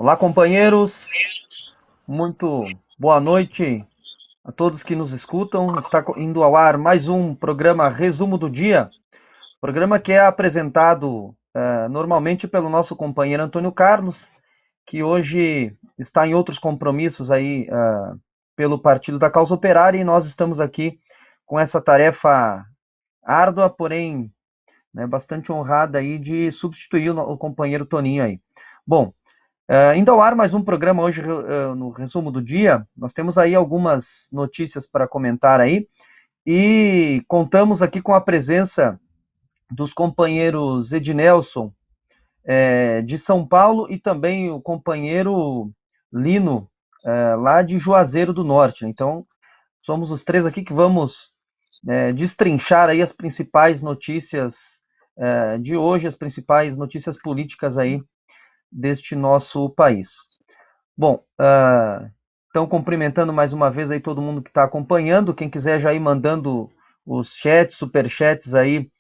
Olá, companheiros. Muito boa noite a todos que nos escutam. Está indo ao ar mais um programa Resumo do Dia, programa que é apresentado normalmente pelo nosso companheiro Antônio Carlos, que hoje está em outros compromissos aí pelo Partido da Causa Operária, e nós estamos aqui com essa tarefa árdua, porém, né, bastante honrada aí de substituir o companheiro Toninho aí. Bom, indo ao ar mais um programa hoje no resumo do dia. Nós temos aí algumas notícias para comentar aí e contamos aqui com a presença dos companheiros Ednelson, de São Paulo, e também o companheiro Lino, lá de Juazeiro do Norte. Então, somos os três aqui que vamos destrinchar aí as principais notícias de hoje, as principais notícias políticas aí deste nosso país. Bom, então cumprimentando mais uma vez aí todo mundo que está acompanhando. Quem quiser já ir mandando os chats, superchats aí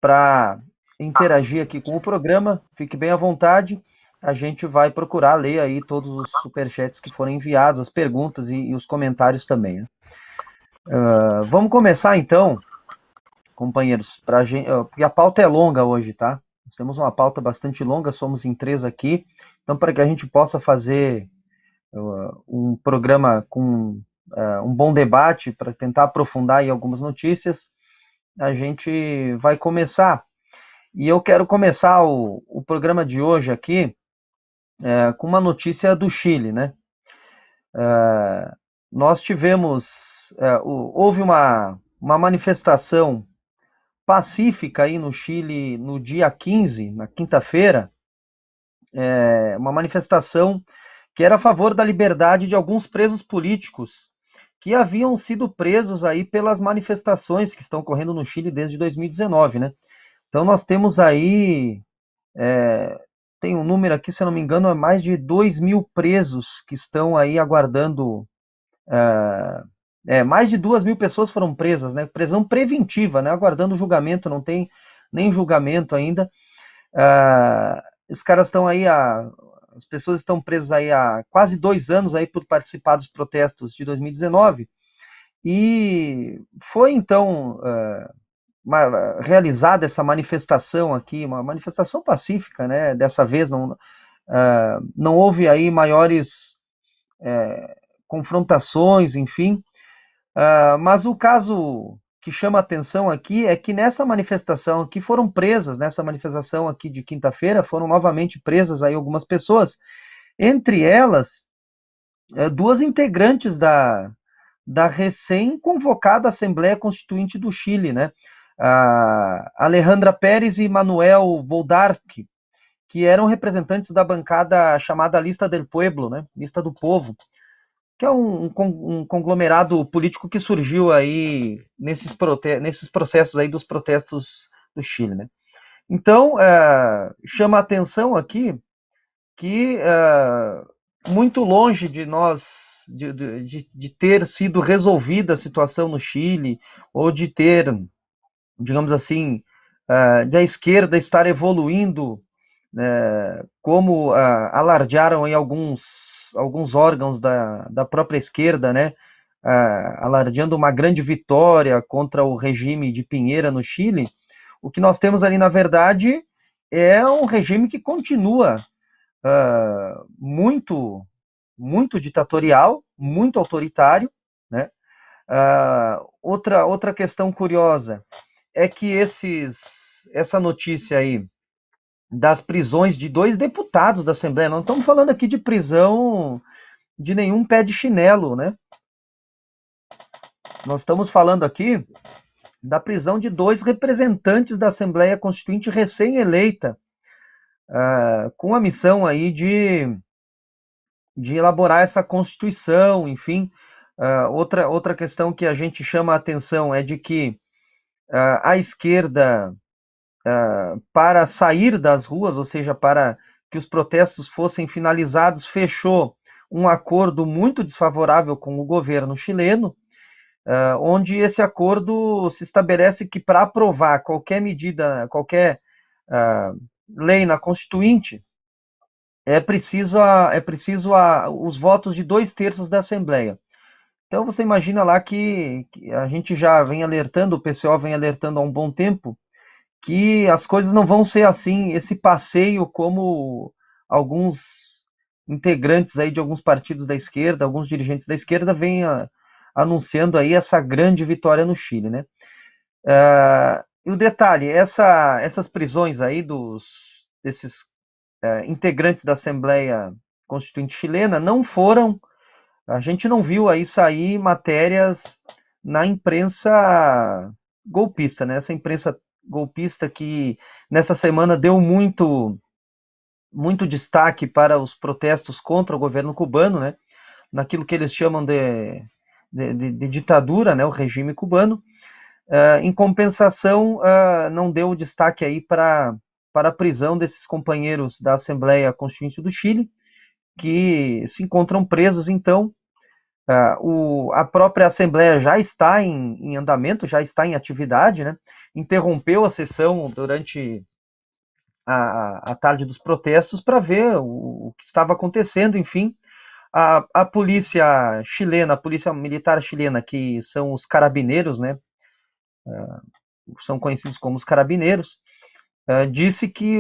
para interagir aqui com o programa, fique bem à vontade. A gente vai procurar ler aí todos os superchats que forem enviados, as perguntas e os comentários também, né? Vamos começar então, companheiros, porque a pauta é longa hoje, tá? Nós temos uma pauta bastante longa, somos em três aqui, então para que a gente possa fazer um programa com um bom debate para tentar aprofundar em algumas notícias, a gente vai começar. E eu quero começar o programa de hoje aqui com uma notícia do Chile, né? Nós tivemos, houve uma manifestação pacífica aí no Chile no dia 15, na quinta-feira, uma manifestação que era a favor da liberdade de alguns presos políticos que haviam sido presos aí pelas manifestações que estão ocorrendo no Chile desde 2019, né? Então nós temos aí, tem um número aqui, se eu não me engano, é mais de 2.000 presos que estão aí aguardando, mais de 2.000 pessoas foram presas, né? Prisão preventiva, né? Aguardando julgamento, não tem nem julgamento ainda. Os caras estão aí, as pessoas estão presas aí há quase 2 anos aí por participar dos protestos de 2019, e foi então realizada essa manifestação aqui, uma manifestação pacífica, né? Dessa vez não houve aí maiores confrontações, enfim. Mas o caso que chama atenção aqui é que nessa manifestação aqui foram presas, nessa manifestação aqui de quinta-feira, foram novamente presas aí algumas pessoas, entre elas duas integrantes da recém-convocada Assembleia Constituinte do Chile, né? A Alejandra Pérez e Manuel Voldarsky, que eram representantes da bancada chamada Lista del Pueblo, né? Lista do Povo, que é um conglomerado político que surgiu aí nesses processos aí dos protestos do Chile, né? Então, chama a atenção aqui que, muito longe de nós, de ter sido resolvida a situação no Chile, ou de ter, digamos assim, de a esquerda estar evoluindo, como alardearam em alguns órgãos da própria esquerda, né? Alardeando uma grande vitória contra o regime de Pinheira no Chile. O que nós temos ali, na verdade, é um regime que continua muito, muito ditatorial, muito autoritário, né? Outra questão curiosa é que essa notícia aí das prisões de dois deputados da Assembleia, não estamos falando aqui de prisão de nenhum pé de chinelo, né? Nós estamos falando aqui da prisão de dois representantes da Assembleia Constituinte recém-eleita, com a missão aí de elaborar essa Constituição, enfim. Outra questão que a gente chama a atenção é de que a esquerda, para sair das ruas, ou seja, para que os protestos fossem finalizados, fechou um acordo muito desfavorável com o governo chileno, onde esse acordo se estabelece que para aprovar qualquer medida, qualquer lei na Constituinte, os votos de 2/3 da Assembleia. Então você imagina lá que a gente já vem alertando, o PCO vem alertando há um bom tempo, que as coisas não vão ser assim, esse passeio como alguns integrantes aí de alguns partidos da esquerda, alguns dirigentes da esquerda vêm anunciando aí essa grande vitória no Chile, né? E o detalhe, essas prisões aí desses integrantes da Assembleia Constituinte chilena não foram, a gente não viu aí sair matérias na imprensa golpista, né? Essa imprensa golpista que nessa semana deu muito destaque para os protestos contra o governo cubano, né? Naquilo que eles chamam de ditadura, né? O regime cubano. Em compensação, não deu destaque aí para a prisão desses companheiros da Assembleia Constituinte do Chile, que se encontram presos, então. A própria Assembleia já está em andamento, já está em atividade, né? Interrompeu a sessão durante a tarde dos protestos para ver o que estava acontecendo, enfim. A polícia chilena, a polícia militar chilena, que são os carabineiros, né? São conhecidos como os carabineiros, disse que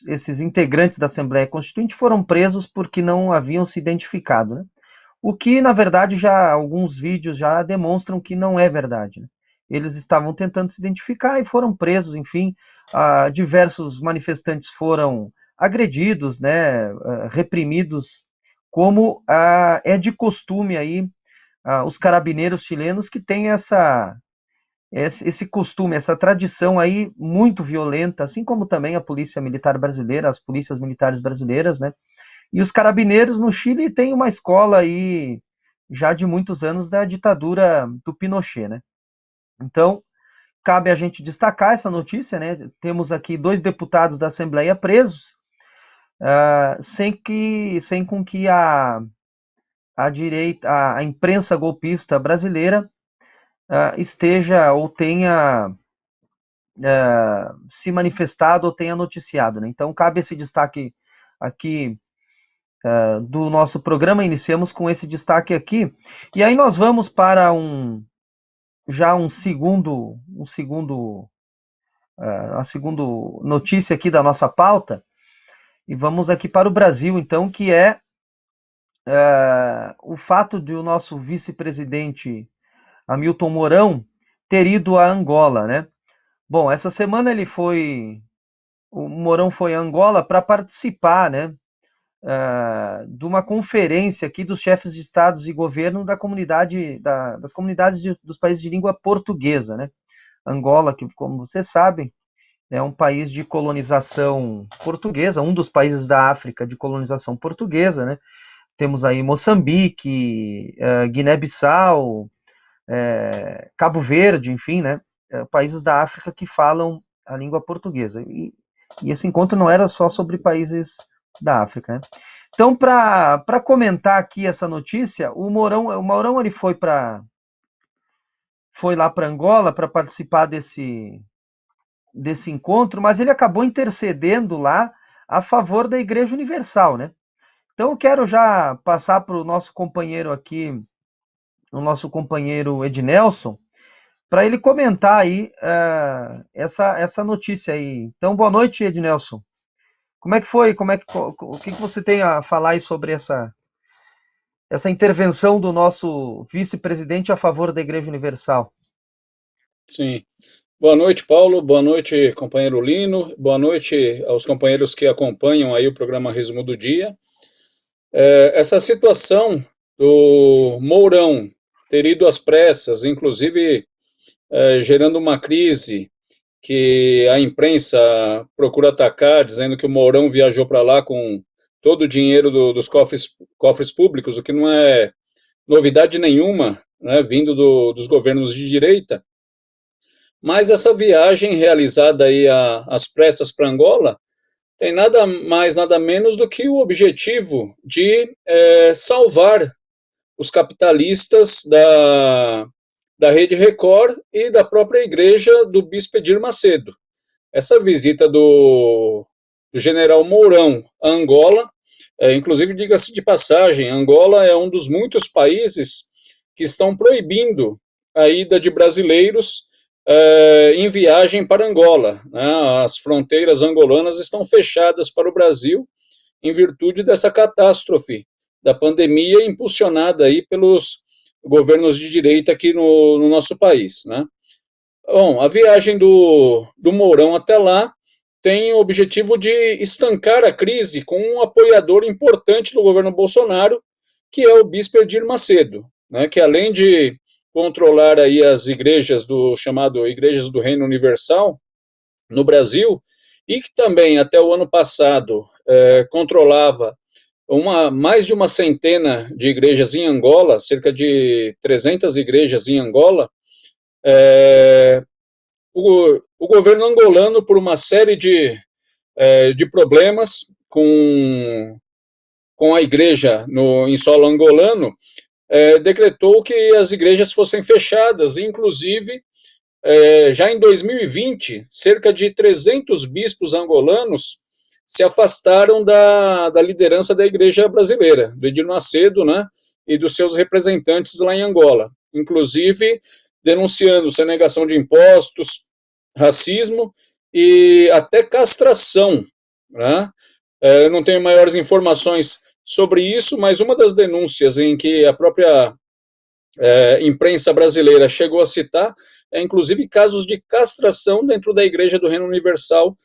esses integrantes da Assembleia Constituinte foram presos porque não haviam se identificado, né? O que, na verdade, já alguns vídeos já demonstram que não é verdade, né? Eles estavam tentando se identificar e foram presos, enfim, diversos manifestantes foram agredidos, né, reprimidos, como é de costume aí os carabineiros chilenos que têm esse costume, essa tradição aí muito violenta, assim como também a polícia militar brasileira, as polícias militares brasileiras, né? E os carabineiros no Chile têm uma escola aí já de muitos anos da ditadura do Pinochet, né? Então, cabe a gente destacar essa notícia, né? Temos aqui 2 deputados da Assembleia presos, sem com que a direita, a imprensa golpista brasileira esteja ou tenha se manifestado ou tenha noticiado, né? Então, cabe esse destaque aqui do nosso programa. Iniciamos com esse destaque aqui. E aí nós vamos para a segunda notícia aqui da nossa pauta. E vamos aqui para o Brasil, então, que é o fato de o nosso vice-presidente Hamilton Mourão ter ido a Angola, né? Bom, essa semana o Mourão foi a Angola para participar, né, de uma conferência aqui dos chefes de estados e governo das comunidades dos países de língua portuguesa, né? Angola, que, como vocês sabem, é um país de colonização portuguesa, um dos países da África de colonização portuguesa, né? Temos aí Moçambique, Guiné-Bissau, Cabo Verde, enfim, né? Países da África que falam a língua portuguesa. E esse encontro não era só sobre países da África, né? Então, para comentar aqui essa notícia, o Mourão ele foi lá para Angola para participar desse encontro, mas ele acabou intercedendo lá a favor da Igreja Universal, né? Então eu quero já passar para o nosso companheiro aqui, o nosso companheiro Ednelson, para ele comentar aí essa notícia aí. Então, boa noite, Ednelson. Como é que foi? O que você tem a falar aí sobre essa intervenção do nosso vice-presidente a favor da Igreja Universal? Sim. Boa noite, Paulo. Boa noite, companheiro Lino. Boa noite aos companheiros que acompanham aí o programa Resumo do Dia. Essa situação do Mourão ter ido às pressas, inclusive gerando uma crise que a imprensa procura atacar, dizendo que o Mourão viajou para lá com todo o dinheiro dos cofres públicos, o que não é novidade nenhuma, né, vindo dos governos de direita. Mas essa viagem realizada aí às pressas para Angola tem nada mais, nada menos do que o objetivo de salvar os capitalistas da Rede Record e da própria igreja do Bispo Edir Macedo. Essa visita do do general Mourão a Angola. Inclusive, diga-se de passagem, Angola é um dos muitos países que estão proibindo a ida de brasileiros em viagem para Angola, né? As fronteiras angolanas estão fechadas para o Brasil em virtude dessa catástrofe da pandemia impulsionada aí pelos governos de direita aqui no nosso país, né? Bom, a viagem do Mourão até lá tem o objetivo de estancar a crise com um apoiador importante do governo Bolsonaro, que é o bispo Edir Macedo, né, que além de controlar aí as igrejas chamado Igrejas do Reino Universal no Brasil, e que também até o ano passado controlava mais de uma centena de igrejas em Angola, cerca de 300 igrejas em Angola, o governo angolano, por uma série de problemas com a igreja em solo angolano, decretou que as igrejas fossem fechadas, inclusive, já em 2020, cerca de 300 bispos angolanos se afastaram da liderança da igreja brasileira, do Edir Macedo, né, e dos seus representantes lá em Angola, inclusive denunciando sonegação de impostos, racismo e até castração, né? Eu não tenho maiores informações sobre isso, mas uma das denúncias em que a própria imprensa brasileira chegou a citar inclusive casos de castração dentro da Igreja do Reino Universal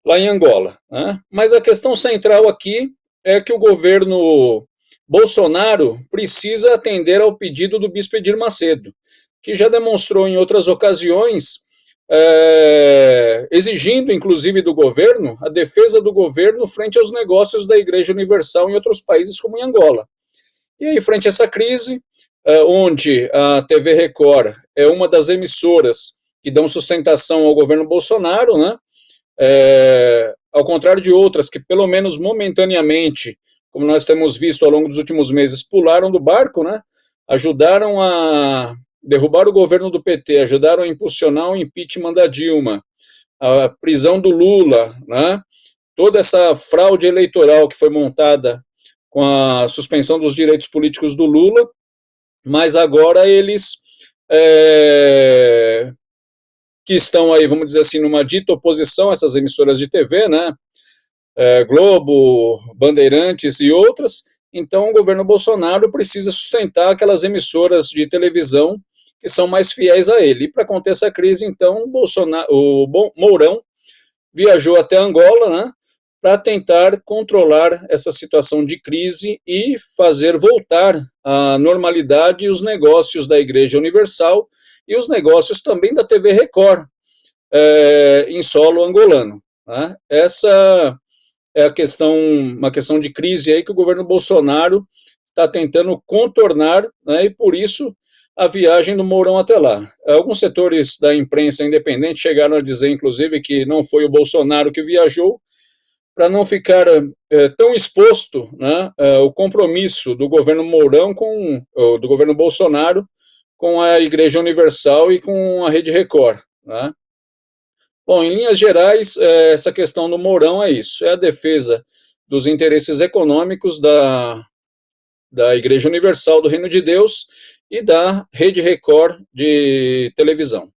lá em Angola, né? Mas a questão central aqui é que o governo Bolsonaro precisa atender ao pedido do bispo Edir Macedo, que já demonstrou em outras ocasiões, exigindo inclusive do governo a defesa do governo frente aos negócios da Igreja Universal em outros países como em Angola. E aí, frente a essa crise, onde a TV Record é uma das emissoras que dão sustentação ao governo Bolsonaro, né? Ao contrário de outras que, pelo menos momentaneamente, como nós temos visto ao longo dos últimos meses, pularam do barco, né? Ajudaram a derrubar o governo do PT, ajudaram a impulsionar o impeachment da Dilma, a prisão do Lula, né? Toda essa fraude eleitoral que foi montada com a suspensão dos direitos políticos do Lula, mas agora eles que estão aí, vamos dizer assim, numa dita oposição a essas emissoras de TV, né, Globo, Bandeirantes e outras, então o governo Bolsonaro precisa sustentar aquelas emissoras de televisão que são mais fiéis a ele. E para conter essa crise, então, o Mourão viajou até Angola, né, para tentar controlar essa situação de crise e fazer voltar à normalidade os negócios da Igreja Universal e os negócios também da TV Record, em solo angolano, né? Essa é uma questão de crise aí que o governo Bolsonaro está tentando contornar, né, e por isso a viagem do Mourão até lá. Alguns setores da imprensa independente chegaram a dizer, inclusive, que não foi o Bolsonaro que viajou, para não ficar tão exposto, né, o compromisso do governo Mourão do governo Bolsonaro com a Igreja Universal e com a Rede Record, né? Bom, em linhas gerais, essa questão do Mourão é isso, é a defesa dos interesses econômicos da Igreja Universal do Reino de Deus e da Rede Record de televisão.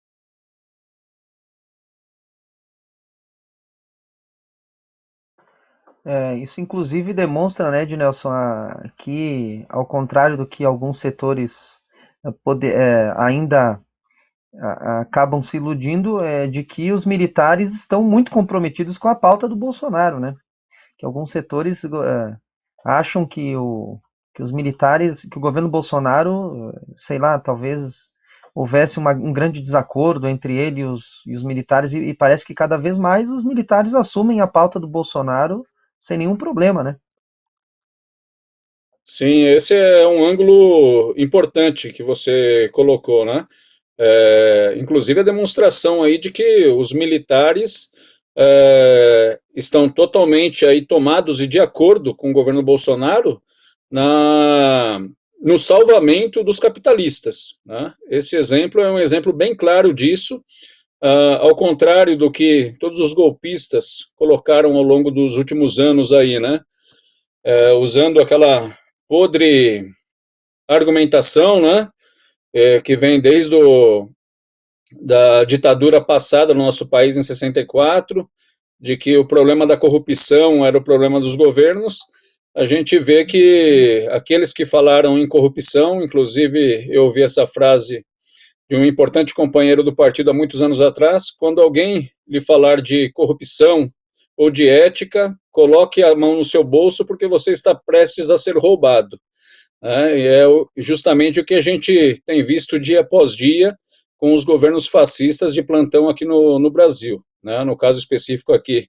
Isso inclusive demonstra, né, Ednelson, que ao contrário do que alguns setores ainda acabam se iludindo, de que os militares estão muito comprometidos com a pauta do Bolsonaro, né? Que alguns setores acham que os militares, que o governo Bolsonaro, sei lá, talvez houvesse um grande desacordo entre ele e os militares, e parece que cada vez mais os militares assumem a pauta do Bolsonaro sem nenhum problema, né? Sim, esse é um ângulo importante que você colocou, né? Inclusive a demonstração aí de que os militares estão totalmente aí tomados e de acordo com o governo Bolsonaro no salvamento dos capitalistas, né? Esse exemplo é um exemplo bem claro disso. ao contrário do que todos os golpistas colocaram ao longo dos últimos anos aí, né? Usando aquela podre argumentação, né? Que vem desde da ditadura passada no nosso país em 64, de que o problema da corrupção era o problema dos governos. A gente vê que aqueles que falaram em corrupção, inclusive eu ouvi essa frase de um importante companheiro do partido há muitos anos atrás, quando alguém lhe falar de corrupção ou de ética, coloque a mão no seu bolso porque você está prestes a ser roubado. E é justamente o que a gente tem visto dia após dia com os governos fascistas de plantão aqui no Brasil, né? No caso específico aqui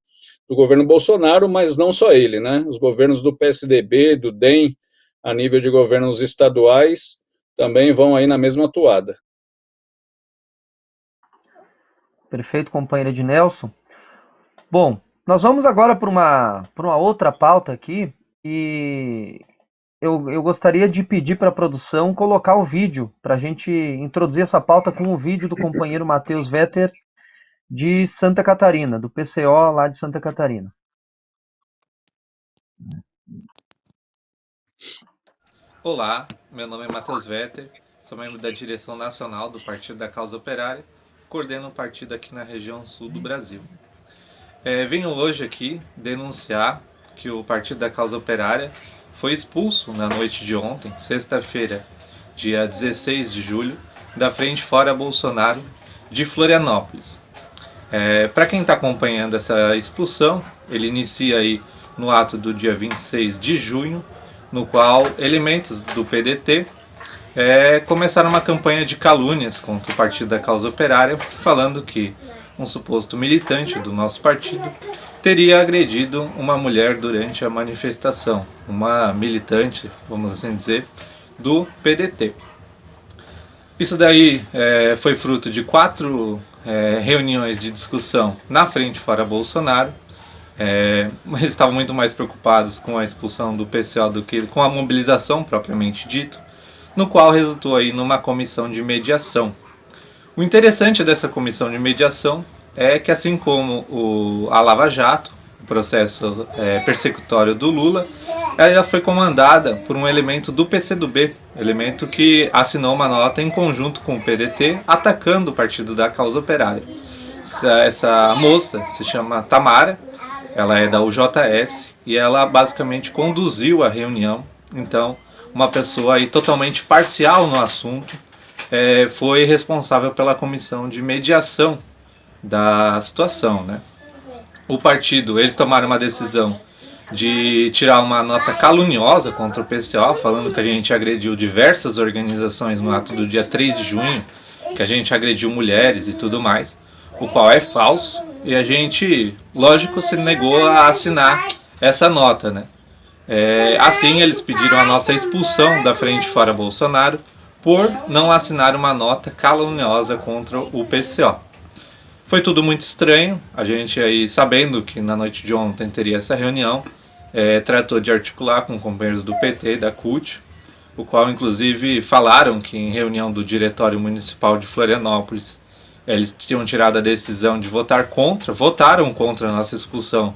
do governo Bolsonaro, mas não só ele, né? Os governos do PSDB, do DEM, a nível de governos estaduais, também vão aí na mesma toada. Perfeito, companheiro de Nelson. Bom, nós vamos agora para uma outra pauta aqui, e eu gostaria de pedir para a produção colocar o vídeo, para a gente introduzir essa pauta com o vídeo do companheiro Matheus Vetter, de Santa Catarina, do PCO lá de Santa Catarina. Olá, meu nome é Matheus Vetter, sou membro da direção nacional do Partido da Causa Operária, coordeno o partido aqui na região sul do Brasil. Venho hoje aqui denunciar que o Partido da Causa Operária foi expulso na noite de ontem, sexta-feira, dia 16 de julho, da Frente Fora Bolsonaro de Florianópolis. Para quem está acompanhando essa expulsão, ele inicia aí no ato do dia 26 de junho, no qual elementos do PDT começaram uma campanha de calúnias contra o Partido da Causa Operária, falando que um suposto militante do nosso partido teria agredido uma mulher durante a manifestação, uma militante, vamos assim dizer, do PDT. Isso daí foi fruto de 4 reuniões de discussão na Frente Fora Bolsonaro. Eles estavam muito mais preocupados com a expulsão do PCO do que com a mobilização propriamente dito, no qual resultou aí numa comissão de mediação. O interessante dessa comissão de mediação é que, assim como a Lava Jato, o processo persecutório do Lula, ela foi comandada por um elemento do PCdoB, elemento que assinou uma nota em conjunto com o PDT, atacando o Partido da Causa Operária. Essa moça se chama Tamara, ela é da UJS e ela basicamente conduziu a reunião. Então, uma pessoa aí totalmente parcial no assunto foi responsável pela comissão de mediação da situação, né? O partido, eles tomaram uma decisão de tirar uma nota caluniosa contra o PCO, falando que a gente agrediu diversas organizações no ato do dia 3 de junho, que a gente agrediu mulheres e tudo mais, o qual é falso, e a gente, lógico, se negou a assinar essa nota, né? Assim, eles pediram a nossa expulsão da Frente Fora Bolsonaro por não assinar uma nota caluniosa contra o PCO. Foi tudo muito estranho, a gente aí, sabendo que na noite de ontem teria essa reunião, tratou de articular com companheiros do PT e da CUT, o qual inclusive falaram que em reunião do Diretório Municipal de Florianópolis, eles tinham tirado a decisão de votaram contra a nossa expulsão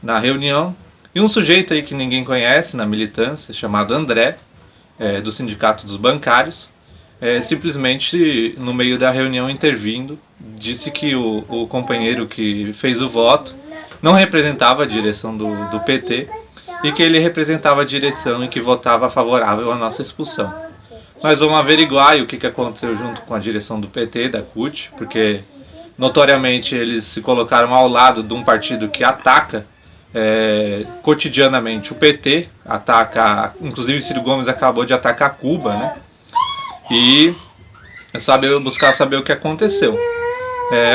na reunião, e um sujeito aí que ninguém conhece na militância, chamado André, do Sindicato dos Bancários, simplesmente no meio da reunião intervindo, disse que o companheiro que fez o voto não representava a direção do PT e que ele representava a direção e que votava favorável à nossa expulsão. Nós vamos averiguar o que aconteceu junto com a direção do PT e da CUT, porque notoriamente eles se colocaram ao lado de um partido que ataca cotidianamente o PT, inclusive Ciro Gomes acabou de atacar Cuba, né? E buscar saber o que aconteceu.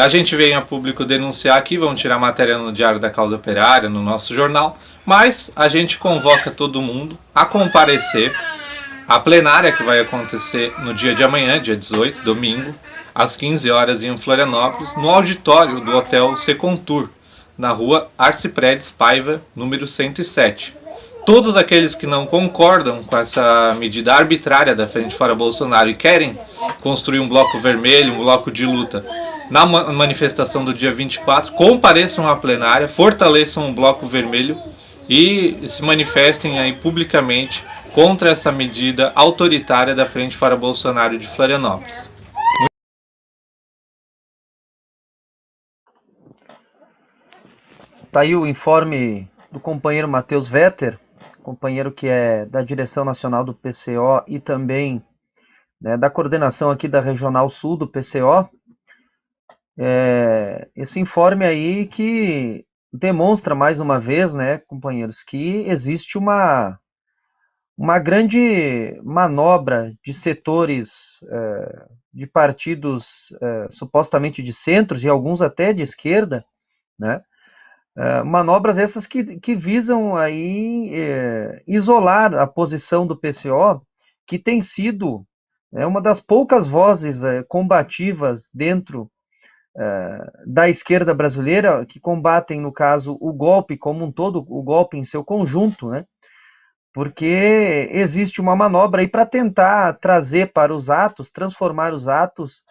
A gente veio a público denunciar aqui, vamos tirar matéria no Diário da Causa Operária, no nosso jornal, mas a gente convoca todo mundo a comparecer à plenária que vai acontecer no dia de amanhã, dia 18, domingo, às 15 horas em Florianópolis, no auditório do Hotel Secontur, na rua Arcipredes Paiva, número 107. Todos aqueles que não concordam com essa medida arbitrária da Frente Fora Bolsonaro e querem construir um bloco vermelho, um bloco de luta na manifestação do dia 24, compareçam à plenária, fortaleçam o Bloco Vermelho e se manifestem aí publicamente contra essa medida autoritária da Frente Fora Bolsonaro de Florianópolis. Está aí o informe do companheiro Matheus Vetter, companheiro que é da direção nacional do PCO e também, né, da coordenação aqui da Regional Sul do PCO. Esse informe aí que demonstra mais uma vez, né, companheiros, que existe uma grande manobra de setores de partidos supostamente de centros e alguns até de esquerda, né? Manobras essas que visam aí isolar a posição do PCO, que tem sido uma das poucas vozes combativas dentro da esquerda brasileira, que combatem, no caso, o golpe como um todo, o golpe em seu conjunto, né? Porque existe uma manobra aí para tentar trazer para os atos, transformar os atos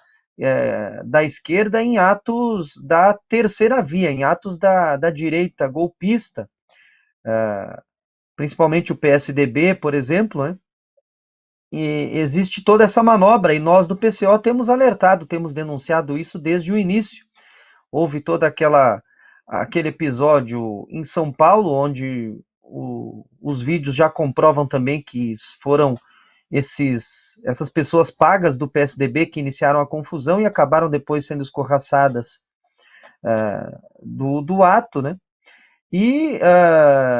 da esquerda em atos da terceira via, em atos da direita golpista, principalmente o PSDB, por exemplo, né? E existe toda essa manobra, e nós do PCO temos alertado, temos denunciado isso desde o início. Houve todo aquele episódio em São Paulo, onde os vídeos já comprovam também que foram essas pessoas pagas do PSDB que iniciaram a confusão e acabaram depois sendo escorraçadas do ato, né? E,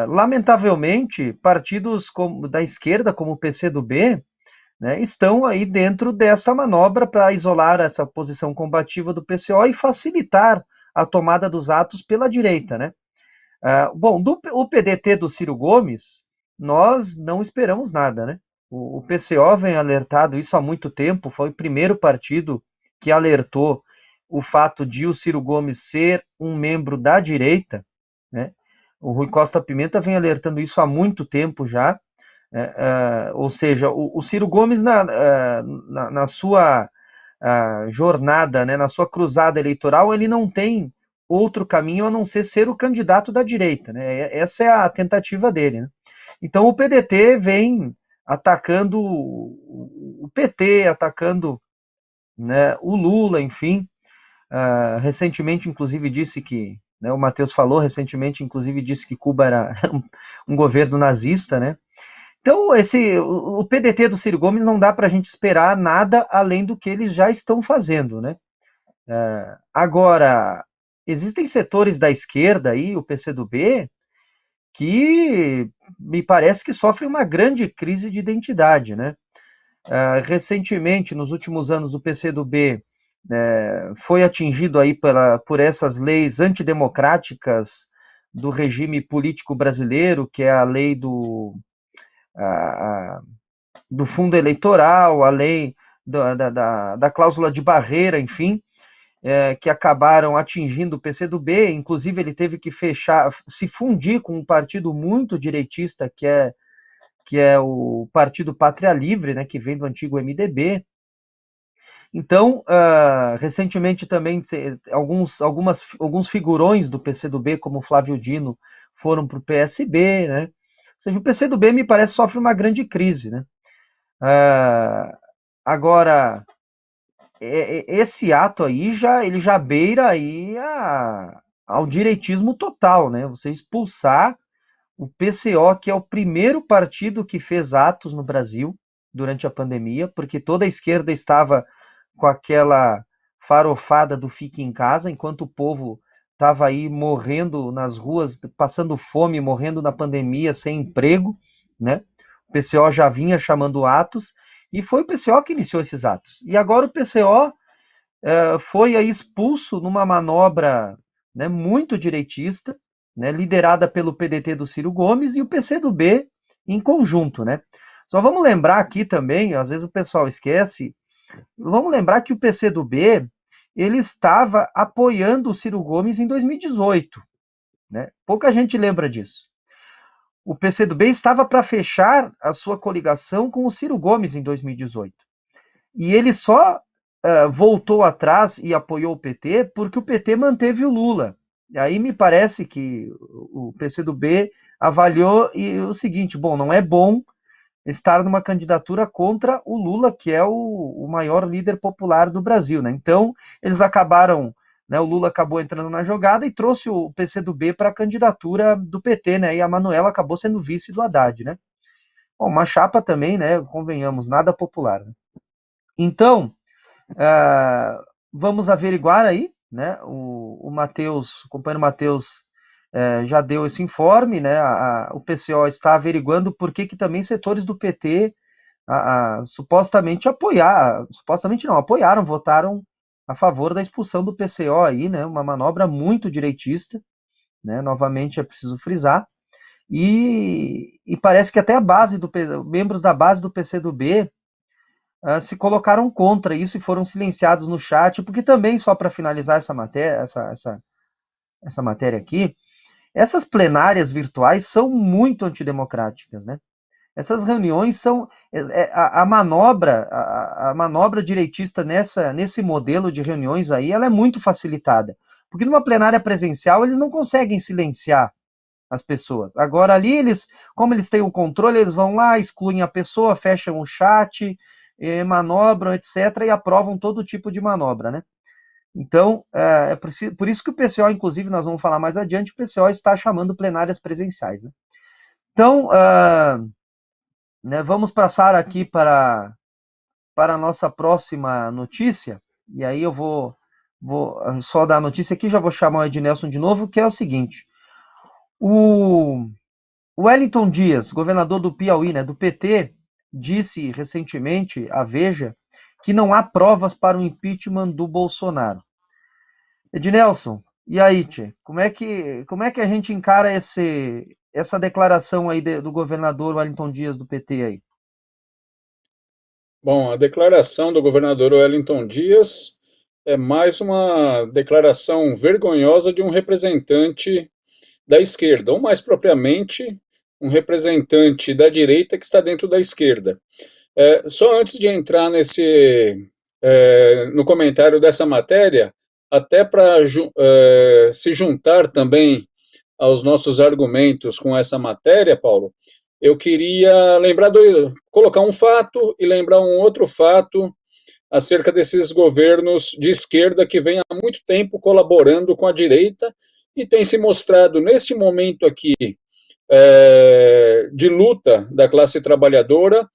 lamentavelmente, partidos da esquerda, como o PCdoB, né, estão aí dentro dessa manobra para isolar essa posição combativa do PCO e facilitar a tomada dos atos pela direita, né? Bom, o PDT do Ciro Gomes, nós não esperamos nada, né? O PCO vem alertado isso há muito tempo, foi o primeiro partido que alertou o fato de o Ciro Gomes ser um membro da direita, né? O Rui Costa Pimenta vem alertando isso há muito tempo já, ou seja, o Ciro Gomes na sua jornada, né, na sua cruzada eleitoral, ele não tem outro caminho a não ser o candidato da direita, né? Essa é a tentativa dele, né? Então o PDT vem atacando o PT, atacando, né, o Lula, enfim. Recentemente, inclusive, disse que, né, o Matheus falou, recentemente, inclusive, disse que Cuba era um governo nazista, né? Então, o PDT do Ciro Gomes não dá para a gente esperar nada além do que eles já estão fazendo, né? Agora, existem setores da esquerda aí, o PCdoB, que me parece que sofrem uma grande crise de identidade, né? Recentemente, nos últimos anos, o PCdoB foi atingido aí por essas leis antidemocráticas do regime político brasileiro, que é a lei do fundo eleitoral, a lei da cláusula de barreira, enfim, que acabaram atingindo o PCdoB. Inclusive, ele teve que se fundir com um partido muito direitista, que é o Partido Pátria Livre, né, que vem do antigo MDB. Então, recentemente também alguns figurões do PCdoB, como Flávio Dino, foram para o PSB, né? Ou seja, o PCdoB me parece sofre uma grande crise, né? Agora, esse ato aí ele já beira aí ao direitismo total, né? Você expulsar o PCO, que é o primeiro partido que fez atos no Brasil durante a pandemia, porque toda a esquerda estava com aquela farofada do fique em casa, enquanto o povo estava aí morrendo nas ruas, passando fome, morrendo na pandemia, sem emprego, né? O PCO já vinha chamando atos, e foi o PCO que iniciou esses atos. E agora o PCO foi aí expulso numa manobra, né, muito direitista, né, liderada pelo PDT do Ciro Gomes e o PCdoB em conjunto, né? Só vamos lembrar aqui também, às vezes o pessoal esquece, vamos lembrar que o PCdoB, ele estava apoiando o Ciro Gomes em 2018, né? Pouca gente lembra disso. O PCdoB estava para fechar a sua coligação com o Ciro Gomes em 2018. E ele só voltou atrás e apoiou o PT porque o PT manteve o Lula. E aí me parece que o PCdoB avaliou o seguinte, bom, não é bom estar numa candidatura contra o Lula, que é o maior líder popular do Brasil, né? Então, eles acabaram, né, o Lula acabou entrando na jogada e trouxe o PCdoB para a candidatura do PT, né? E a Manuela acabou sendo vice do Haddad, né? Bom, uma chapa também, né? Convenhamos, nada popular. Né? Então, vamos averiguar aí, né? O Matheus, o companheiro Matheus já deu esse informe, né? O PCO está averiguando por que também setores do PT supostamente apoiaram, votaram a favor da expulsão do PCO aí, né? Uma manobra muito direitista, né? Novamente é preciso frisar. E parece que até membros da base do PCdoB se colocaram contra isso e foram silenciados no chat, porque também, só para finalizar essa matéria aqui, essas plenárias virtuais são muito antidemocráticas, né? Essas reuniões são a manobra direitista nesse modelo de reuniões aí, ela é muito facilitada, porque numa plenária presencial eles não conseguem silenciar as pessoas. Agora ali como eles têm o controle, eles vão lá, excluem a pessoa, fecham o chat, manobram, etc., e aprovam todo tipo de manobra, né? Então, por isso que o PCO, inclusive, nós vamos falar mais adiante, o PCO está chamando plenárias presenciais, né? Então, né, vamos passar aqui para a nossa próxima notícia, e aí eu vou só dar a notícia aqui, já vou chamar o Ednelson de novo, que é o seguinte, o Wellington Dias, governador do Piauí, né, do PT, disse recentemente à Veja que não há provas para o impeachment do Bolsonaro. Ednelson, e aí, tchê, como é que a gente encara essa declaração aí do governador Wellington Dias do PT aí? Bom, a declaração do governador Wellington Dias é mais uma declaração vergonhosa de um representante da esquerda, ou mais propriamente, um representante da direita que está dentro da esquerda. Só antes de entrar no comentário dessa matéria, até para se juntar também aos nossos argumentos com essa matéria, Paulo, eu queria colocar um fato e lembrar um outro fato acerca desses governos de esquerda que vêm há muito tempo colaborando com a direita e tem se mostrado, nesse momento aqui, de luta da classe trabalhadora,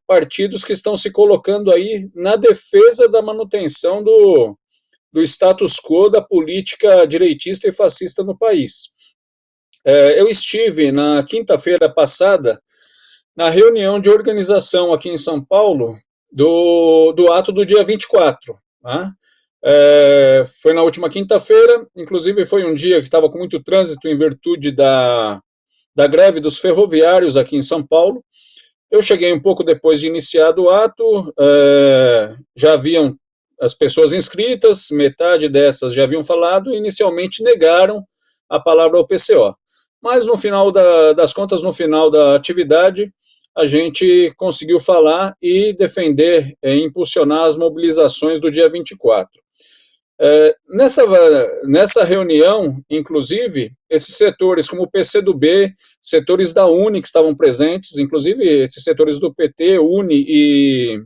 partidos que estão se colocando aí na defesa da manutenção do status quo da política direitista e fascista no país. Eu estive na quinta-feira passada na reunião de organização aqui em São Paulo do ato do dia 24. Né? Foi na última quinta-feira, inclusive foi um dia que estava com muito trânsito em virtude da greve dos ferroviários aqui em São Paulo. Eu cheguei um pouco depois de iniciado o ato, já haviam as pessoas inscritas, metade dessas já haviam falado e inicialmente negaram a palavra ao PCO. Mas no final das contas, no final da atividade, a gente conseguiu falar e defender, impulsionar as mobilizações do dia 24. Nessa reunião, inclusive, esses setores como o PCdoB, setores da UNE que estavam presentes, inclusive esses setores do PT, UNE e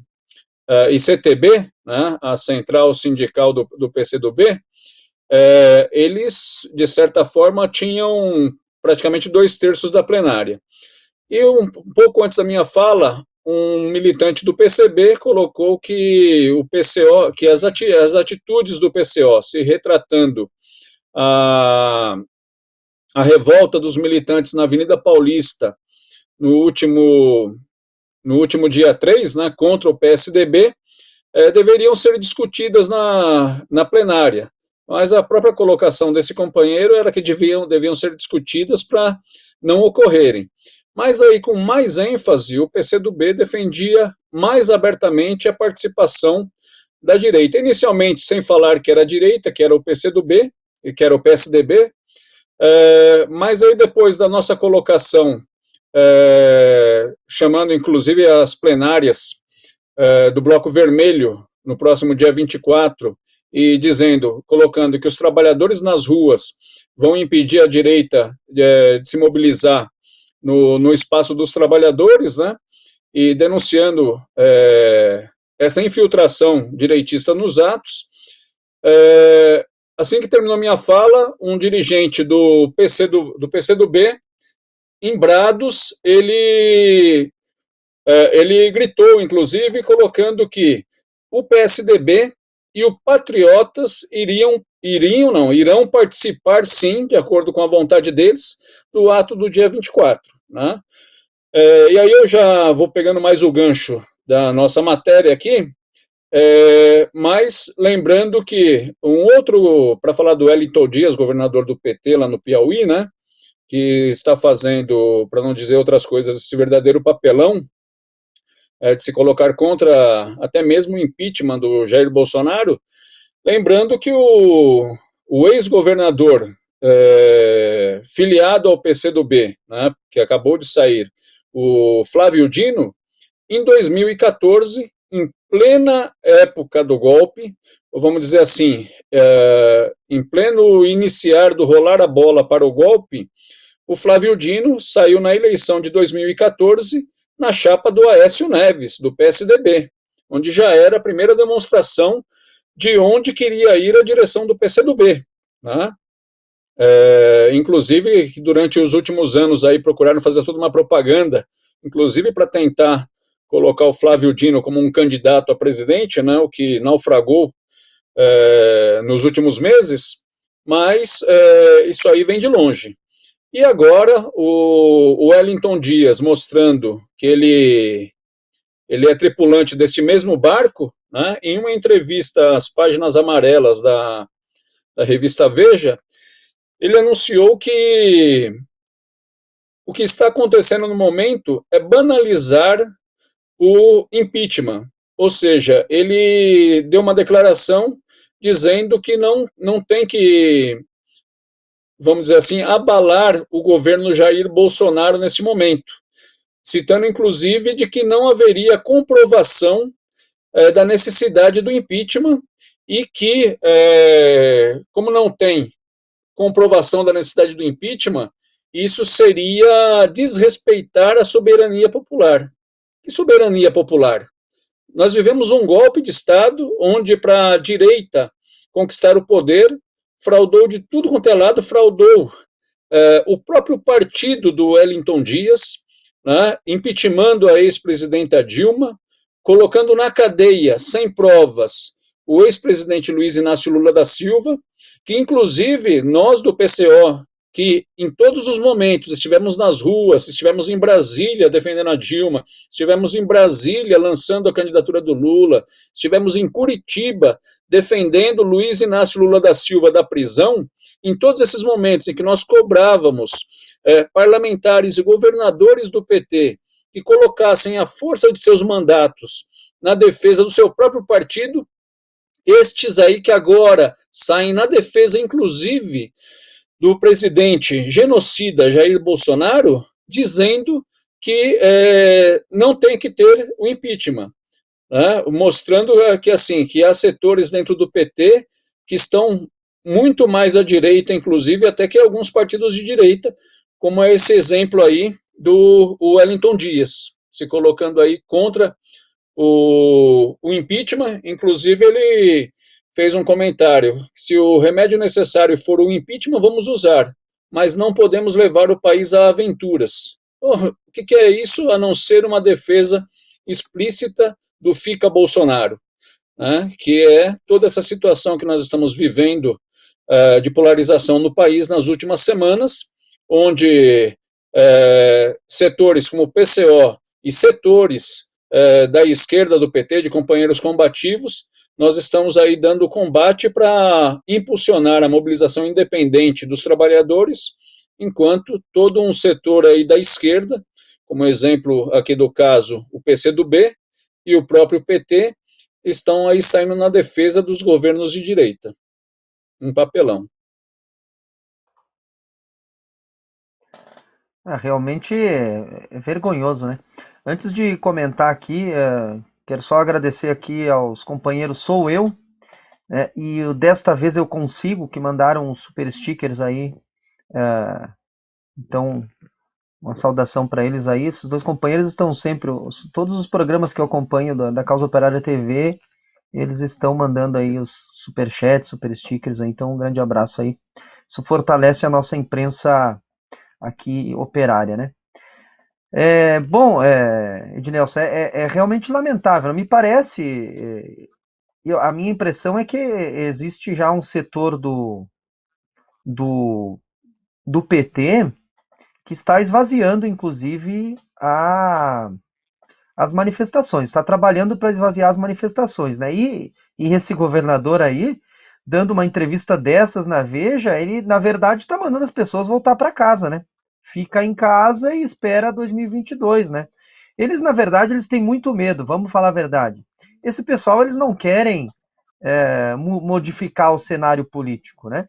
CTB, né, a central sindical do PCdoB, eles, de certa forma, tinham praticamente 2/3 da plenária. E um pouco antes da minha fala, um militante do PCB colocou que o PCO, que as atitudes do PCO, se retratando a revolta dos militantes na Avenida Paulista no último dia 3, né, contra o PSDB, deveriam ser discutidas na plenária. Mas a própria colocação desse companheiro era que deviam ser discutidas para não ocorrerem. Mas aí, com mais ênfase, o PCdoB defendia mais abertamente a participação da direita. Inicialmente, sem falar que era a direita, que era o PCdoB, e que era o PSDB, mas aí depois da nossa colocação, chamando inclusive as plenárias do Bloco Vermelho no próximo dia 24, e colocando que os trabalhadores nas ruas vão impedir a direita de se mobilizar no espaço dos trabalhadores, né, e denunciando essa infiltração direitista nos atos. Assim que terminou minha fala, um dirigente do PCdoB, em Brados, ele gritou, inclusive, colocando que o PSDB e o Patriotas irão participar, sim, de acordo com a vontade deles, do ato do dia 24, né? E aí eu já vou pegando mais o gancho da nossa matéria aqui, mas lembrando que para falar do Wellington Dias, governador do PT lá no Piauí, né, que está fazendo, para não dizer outras coisas, esse verdadeiro papelão de se colocar contra até mesmo o impeachment do Jair Bolsonaro, lembrando que o ex-governador filiado ao PCdoB, né, que acabou de sair, o Flávio Dino, em 2014, em plena época do golpe, ou vamos dizer assim, em pleno iniciar do rolar a bola para o golpe, o Flávio Dino saiu na eleição de 2014 na chapa do Aécio Neves, do PSDB, onde já era a primeira demonstração de onde queria ir a direção do PCdoB, né? Inclusive, durante os últimos anos aí procuraram fazer toda uma propaganda, inclusive para tentar colocar o Flávio Dino como um candidato a presidente, né, o que naufragou nos últimos meses, mas isso aí vem de longe. E agora o Wellington Dias mostrando que ele é tripulante deste mesmo barco, né, em uma entrevista às páginas amarelas da revista Veja, ele anunciou que o que está acontecendo no momento é banalizar o impeachment, ou seja, ele deu uma declaração dizendo que não tem que, vamos dizer assim, abalar o governo Jair Bolsonaro nesse momento, citando inclusive de que não haveria comprovação da necessidade do impeachment e que, como não tem comprovação da necessidade do impeachment, isso seria desrespeitar a soberania popular. Que soberania popular? Nós vivemos um golpe de Estado onde, para a direita conquistar o poder, fraudou de tudo quanto é lado, fraudou o próprio partido do Wellington Dias, né, impeachmentando a ex-presidenta Dilma, colocando na cadeia, sem provas, o ex-presidente Luiz Inácio Lula da Silva, que inclusive nós do PCO, que em todos os momentos estivemos nas ruas, estivemos em Brasília defendendo a Dilma, estivemos em Brasília lançando a candidatura do Lula, estivemos em Curitiba defendendo Luiz Inácio Lula da Silva da prisão, em todos esses momentos em que nós cobrávamos parlamentares e governadores do PT que colocassem a força de seus mandatos na defesa do seu próprio partido, estes aí que agora saem na defesa, inclusive, do presidente genocida Jair Bolsonaro, dizendo que não tem que ter o impeachment, né? Mostrando que, assim, que há setores dentro do PT que estão muito mais à direita, inclusive, até que alguns partidos de direita, como é esse exemplo aí do Wellington Dias, se colocando aí contra o impeachment. Inclusive ele fez um comentário: se o remédio necessário for o impeachment, vamos usar, mas não podemos levar o país a aventuras. O que é isso a não ser uma defesa explícita do Fica Bolsonaro, né, que é toda essa situação que nós estamos vivendo de polarização no país nas últimas semanas, onde setores como o PCO e setores da esquerda do PT, de companheiros combativos, nós estamos aí dando combate para impulsionar a mobilização independente dos trabalhadores, enquanto todo um setor aí da esquerda, como exemplo aqui do caso o PCdoB e o próprio PT, estão aí saindo na defesa dos governos de direita. Um papelão. Realmente é vergonhoso, né? Antes de comentar aqui, Quero só agradecer aqui aos companheiros Sou Eu, né, e desta vez eu consigo, que mandaram os super stickers aí. Então, uma saudação para eles aí. Esses dois companheiros estão sempre, todos os programas que eu acompanho da Causa Operária TV, eles estão mandando aí os superchats, super stickers aí. Então, um grande abraço aí. Isso fortalece a nossa imprensa aqui operária, né? Bom, Ednelson, é realmente lamentável. Me parece, a minha impressão é que existe já um setor do, do PT que está esvaziando, inclusive, as manifestações, está trabalhando para esvaziar as manifestações, né? E esse governador aí, dando uma entrevista dessas na Veja, ele, na verdade, está mandando as pessoas voltar para casa, né? Fica em casa e espera 2022, né? Eles, na verdade, eles têm muito medo, vamos falar a verdade. Esse pessoal, eles não querem modificar o cenário político, né?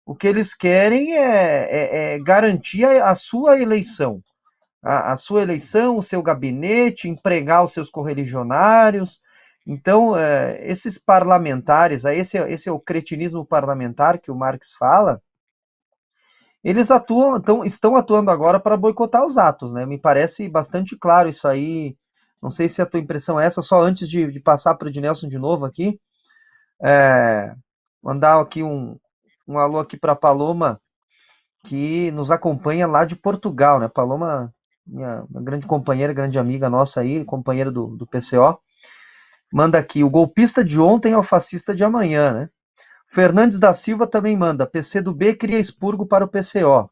O que eles querem é garantir a sua eleição. A sua eleição, o seu gabinete, empregar os seus correligionários. Então, esses parlamentares, esse é o cretinismo parlamentar que o Marx fala, eles estão atuando agora para boicotar os atos, né? Me parece bastante claro isso aí. Não sei se a tua impressão é essa, só antes de passar para o Ednelson de novo aqui, mandar aqui um alô aqui para a Paloma, que nos acompanha lá de Portugal, né? Paloma, uma grande companheira, grande amiga nossa aí, companheira do PCO, manda aqui, o golpista de ontem é o fascista de amanhã, né? Fernandes da Silva também manda, PCdoB cria expurgo para o PCO.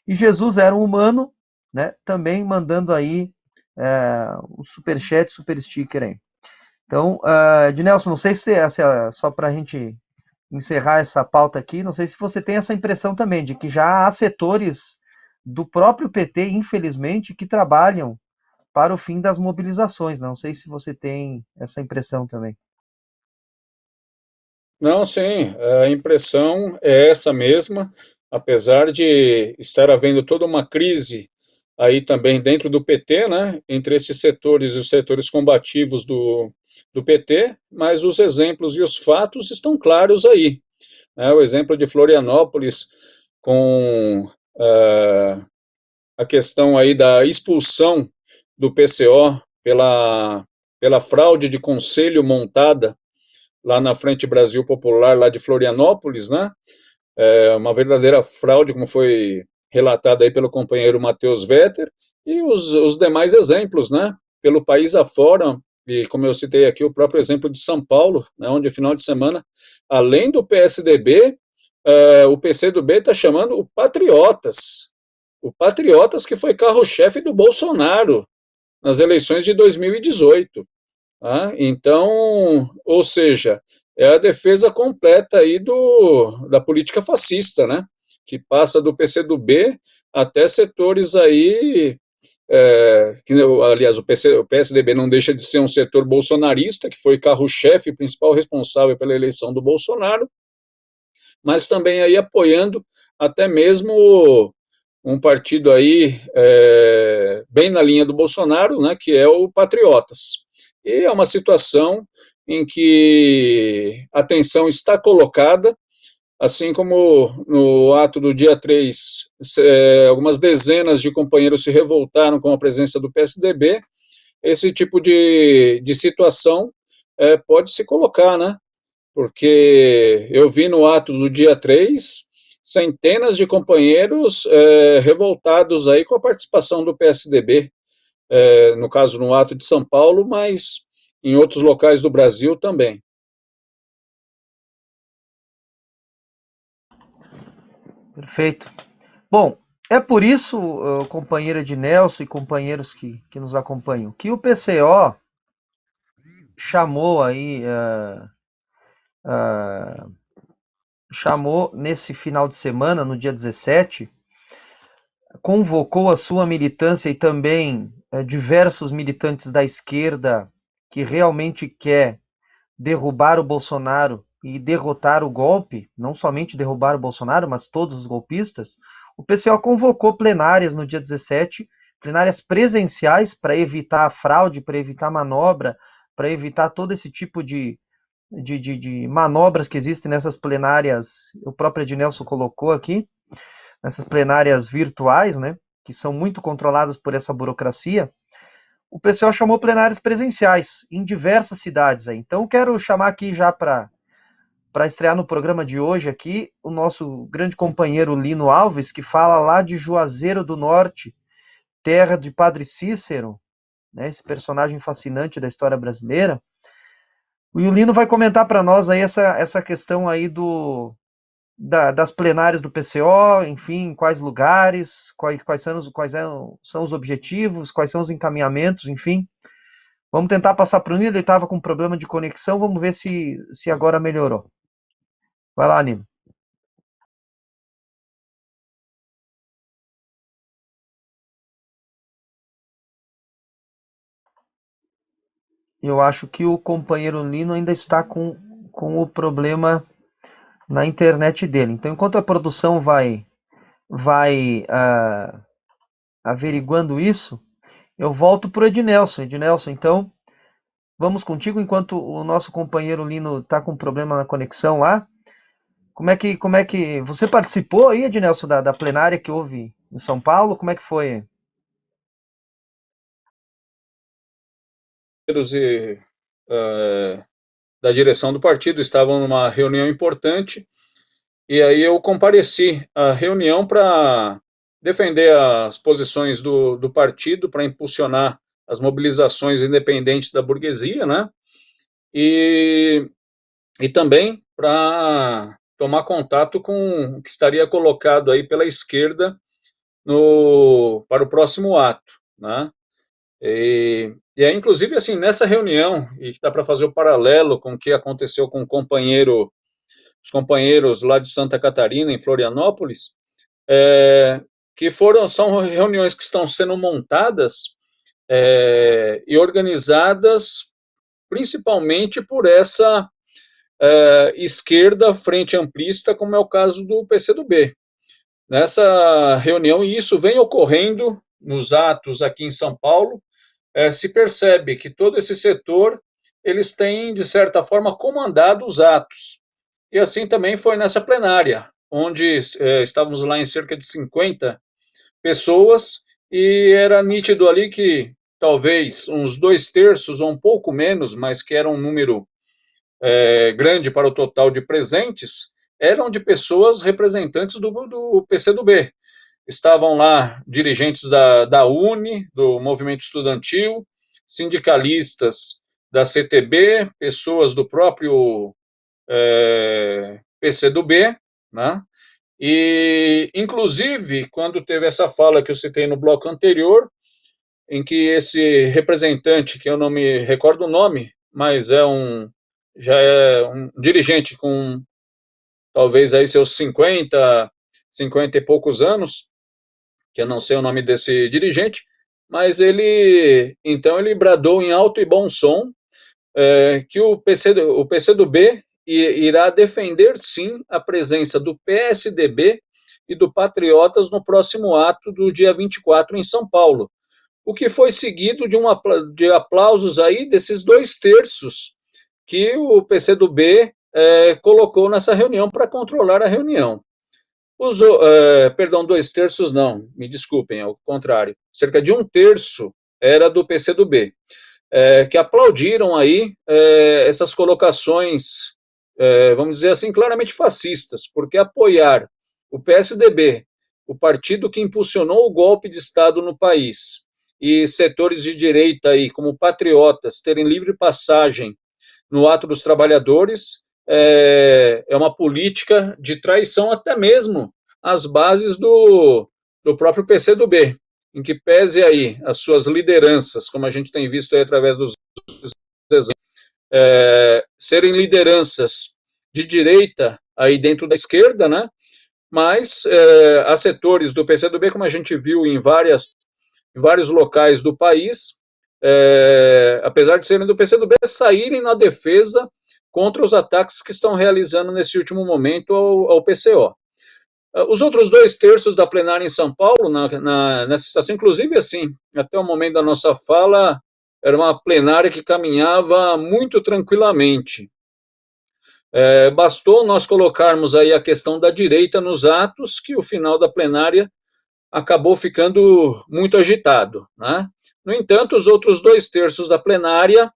E Jesus era um humano, né? Também mandando aí um superchat, super sticker aí. Então, Ednelson, não sei se só para a gente encerrar essa pauta aqui, não sei se você tem essa impressão também, de que já há setores do próprio PT, infelizmente, que trabalham para o fim das mobilizações. Não sei se você tem essa impressão também. Não, sim, a impressão é essa mesma, apesar de estar havendo toda uma crise aí também dentro do PT, né, entre esses setores e os setores combativos do PT, mas os exemplos e os fatos estão claros aí. Né, o exemplo de Florianópolis com a questão aí da expulsão do PCO pela fraude de conselho montada lá na Frente Brasil Popular, lá de Florianópolis, né? Uma verdadeira fraude, como foi relatado aí pelo companheiro Matheus Vetter, e os demais exemplos, né? Pelo país afora, e como eu citei aqui, o próprio exemplo de São Paulo, né, onde, final de semana, além do PSDB, o PCdoB está chamando o Patriotas que foi carro-chefe do Bolsonaro nas eleições de 2018. Tá? Então, ou seja, é a defesa completa aí da política fascista, né? Que passa do PCdoB até setores aí, que, aliás, o PSDB não deixa de ser um setor bolsonarista, que foi carro-chefe, principal responsável pela eleição do Bolsonaro, mas também aí apoiando até mesmo um partido aí bem na linha do Bolsonaro, né, que é o Patriotas. E é uma situação em que a atenção está colocada, assim como no ato do dia 3, algumas dezenas de companheiros se revoltaram com a presença do PSDB, esse tipo de situação pode se colocar, né? Porque eu vi no ato do dia 3 centenas de companheiros revoltados aí com a participação do PSDB, no caso no ato de São Paulo, mas em outros locais do Brasil também. Perfeito. Bom, é por isso, companheira de Nelson e companheiros que nos acompanham, que o PCO chamou aí, chamou nesse final de semana, no dia 17, convocou a sua militância e também diversos militantes da esquerda que realmente quer derrubar o Bolsonaro e derrotar o golpe, não somente derrubar o Bolsonaro, mas todos os golpistas. O PCO convocou plenárias no dia 17, plenárias presenciais para evitar a fraude, para evitar manobra, para evitar todo esse tipo de manobras que existem nessas plenárias, o próprio Ednelson colocou aqui, nessas plenárias virtuais, né, que são muito controladas por essa burocracia, o pessoal chamou plenárias presenciais em diversas cidades aí. Então, quero chamar aqui já para estrear no programa de hoje aqui o nosso grande companheiro Lino Alves, que fala lá de Juazeiro do Norte, terra de Padre Cícero, né, esse personagem fascinante da história brasileira. E o Lino vai comentar para nós aí essa questão aí das plenárias do PCO, enfim, quais lugares, quais são os objetivos, quais são os encaminhamentos, enfim. Vamos tentar passar para o Nino, ele estava com problema de conexão, vamos ver se agora melhorou. Vai lá, Nino. Eu acho que o companheiro Nino ainda está com o problema na internet dele. Então, enquanto a produção vai averiguando isso, eu volto para o Ednelson. Ednelson, então, vamos contigo enquanto o nosso companheiro Lino está com problema na conexão lá. Como é que você participou aí, Ednelson, da plenária que houve em São Paulo? Como é que foi? E da direção do partido estavam numa reunião importante, e aí eu compareci à reunião para defender as posições do partido, para impulsionar as mobilizações independentes da burguesia, né? E também para tomar contato com o que estaria colocado aí pela esquerda para o próximo ato, né? E aí, inclusive, assim, nessa reunião, e que dá para fazer o paralelo com o que aconteceu com os companheiros lá de Santa Catarina, em Florianópolis, que são reuniões que estão sendo montadas e organizadas principalmente por essa esquerda frente amplista, como é o caso do PCdoB. Nessa reunião, e isso vem ocorrendo nos atos aqui em São Paulo, se percebe que todo esse setor, eles têm, de certa forma, comandado os atos. E assim também foi nessa plenária, onde estávamos lá em cerca de 50 pessoas, e era nítido ali que talvez uns 2/3 ou um pouco menos, mas que era um número grande para o total de presentes, eram de pessoas representantes do PCdoB. Estavam lá dirigentes da UNE, do movimento estudantil, sindicalistas da CTB, pessoas do próprio PCdoB, né? E, inclusive, quando teve essa fala que eu citei no bloco anterior, em que esse representante, que eu não me recordo o nome, mas já é um dirigente com talvez aí seus 50 e poucos anos, que eu não sei o nome desse dirigente, mas ele bradou em alto e bom som que o PCdoB irá defender sim a presença do PSDB e do Patriotas no próximo ato do dia 24 em São Paulo, o que foi seguido de aplausos aí desses 2/3 que o PCdoB colocou nessa reunião para controlar a reunião. Perdão, 2/3 não, me desculpem, ao contrário, cerca de 1/3 era do PCdoB, que aplaudiram aí essas colocações, vamos dizer assim, claramente fascistas, porque apoiar o PSDB, o partido que impulsionou o golpe de Estado no país, e setores de direita aí, como patriotas, terem livre passagem no ato dos trabalhadores, é uma política de traição até mesmo às bases do próprio PCdoB, em que pese aí as suas lideranças, como a gente tem visto aí através dos exemplos, serem lideranças de direita aí dentro da esquerda, né? Mas há setores do PCdoB, como a gente viu em vários locais do país, apesar de serem do PCdoB, saírem na defesa contra os ataques que estão realizando nesse último momento ao PCO. Os outros 2/3 da plenária em São Paulo, nessa situação, inclusive assim, até o momento da nossa fala, era uma plenária que caminhava muito tranquilamente. Bastou nós colocarmos aí a questão da direita nos atos, que o final da plenária acabou ficando muito agitado, né? No entanto, os outros 2/3 da plenária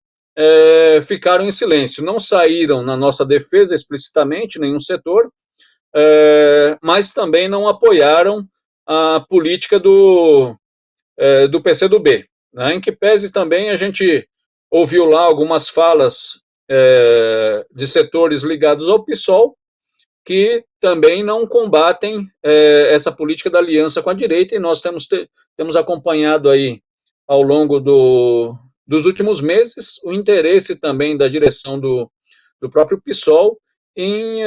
ficaram em silêncio, não saíram na nossa defesa explicitamente, nenhum setor, mas também não apoiaram a política do PCdoB, né? Em que pese também a gente ouviu lá algumas falas de setores ligados ao PSOL, que também não combatem essa política da aliança com a direita, e nós temos acompanhado aí, ao longo dos últimos meses, o interesse também da direção do próprio PSOL em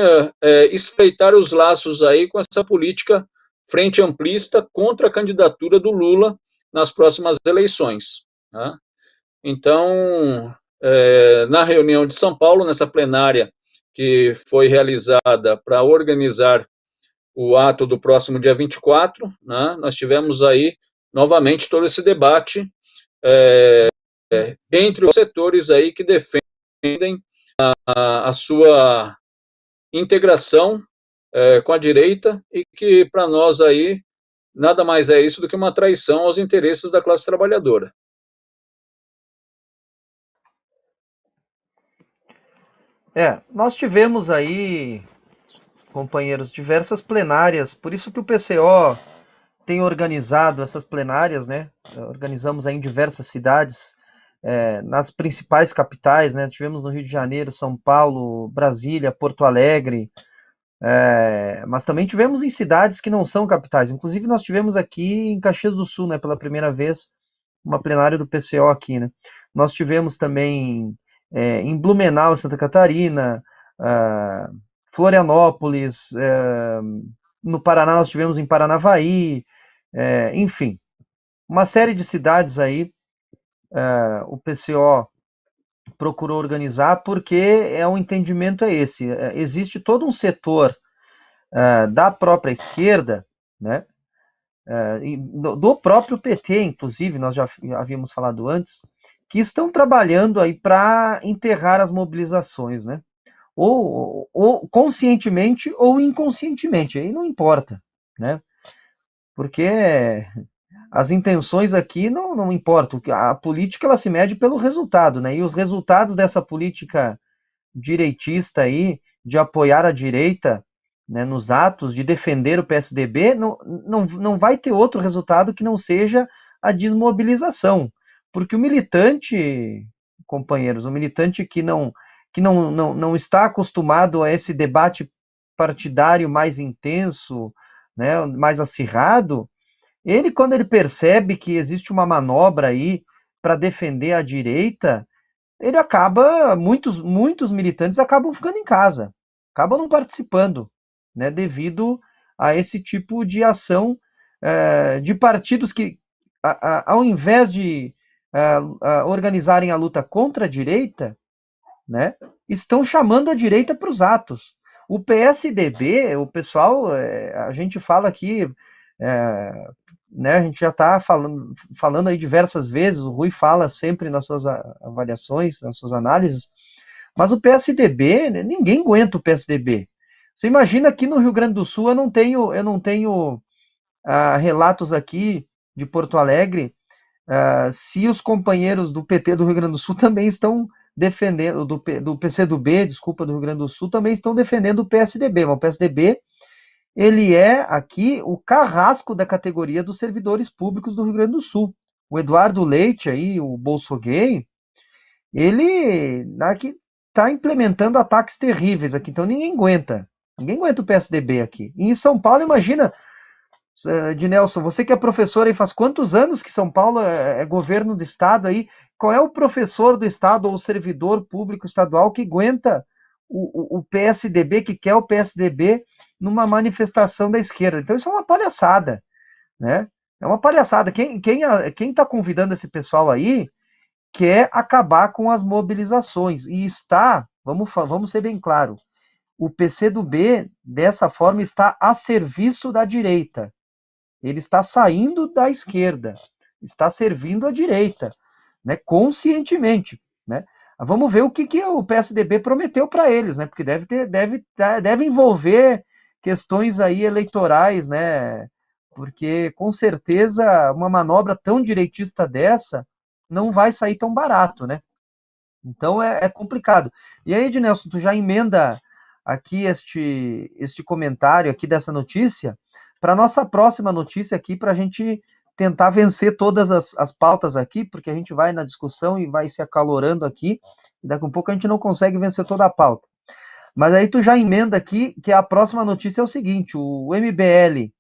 estreitar os laços aí com essa política frente amplista contra a candidatura do Lula nas próximas eleições, né? Então, na reunião de São Paulo, nessa plenária que foi realizada para organizar o ato do próximo dia 24, né, nós tivemos aí, novamente, todo esse debate entre os setores aí que defendem a sua integração com a direita, e que, para nós aí, nada mais é isso do que uma traição aos interesses da classe trabalhadora. Nós tivemos aí, companheiros, diversas plenárias, por isso que o PCO tem organizado essas plenárias, né? Organizamos aí em diversas cidades, nas principais capitais, né? Tivemos no Rio de Janeiro, São Paulo, Brasília, Porto Alegre, mas também tivemos em cidades que não são capitais. Inclusive nós tivemos aqui em Caxias do Sul, né? Pela primeira vez, uma plenária do PCO aqui, né? Nós tivemos também em Blumenau, Santa Catarina, Florianópolis, no Paraná nós tivemos em Paranavaí, enfim, uma série de cidades aí, o PCO procurou organizar, porque o entendimento é esse, existe todo um setor da própria esquerda, né, do próprio PT, inclusive, nós já havíamos falado antes, que estão trabalhando aí para enterrar as mobilizações, né, ou conscientemente ou inconscientemente, aí não importa, né, porque as intenções aqui não importam, a política ela se mede pelo resultado, né, e os resultados dessa política direitista aí, de apoiar a direita, né, nos atos, de defender o PSDB, não vai ter outro resultado que não seja a desmobilização, porque o militante, companheiros, o militante que não está acostumado a esse debate partidário mais intenso, né, mais acirrado, ele, quando ele percebe que existe uma manobra aí para defender a direita, ele acaba, muitos militantes acabam ficando em casa, acabam não participando, né, devido a esse tipo de ação de partidos que, ao invés de organizarem a luta contra a direita, né, estão chamando a direita para os atos. O PSDB, o pessoal, a gente fala aqui, né, a gente já está falando aí diversas vezes, o Rui fala sempre nas suas avaliações, nas suas análises, mas o PSDB, né, ninguém aguenta o PSDB. Você imagina aqui no Rio Grande do Sul, eu não tenho relatos aqui de Porto Alegre, se os companheiros do PT do Rio Grande do Sul também estão defendendo, do PCdoB, desculpa, do Rio Grande do Sul, também estão defendendo o PSDB, mas o PSDB, ele é aqui o carrasco da categoria dos servidores públicos do Rio Grande do Sul. O Eduardo Leite, aí, o Bolsogay, ele aqui está implementando ataques terríveis aqui, então ninguém aguenta o PSDB aqui. E em São Paulo, imagina, Ednelson, você que é professor aí, faz quantos anos que São Paulo é governo do estado aí? Qual é o professor do estado ou o servidor público estadual que aguenta o PSDB, que quer o PSDB numa manifestação da esquerda? Então isso é uma palhaçada, né? É uma palhaçada. Quem está convidando esse pessoal aí quer acabar com as mobilizações e vamos ser bem claro, o PCdoB dessa forma está a serviço da direita. Ele está saindo da esquerda, está servindo a direita. né, conscientemente, né? Vamos ver o que o PSDB prometeu para eles, né? Porque deve envolver questões aí eleitorais, né? Porque com certeza uma manobra tão direitista dessa não vai sair tão barato, né? Então é complicado. E aí, Ednelson, tu já emenda aqui este comentário aqui dessa notícia para nossa próxima notícia aqui, para a gente tentar vencer todas as pautas aqui, porque a gente vai na discussão e vai se acalorando aqui, e daqui a um pouco a gente não consegue vencer toda a pauta. Mas aí tu já emenda aqui que a próxima notícia é o seguinte: o MBL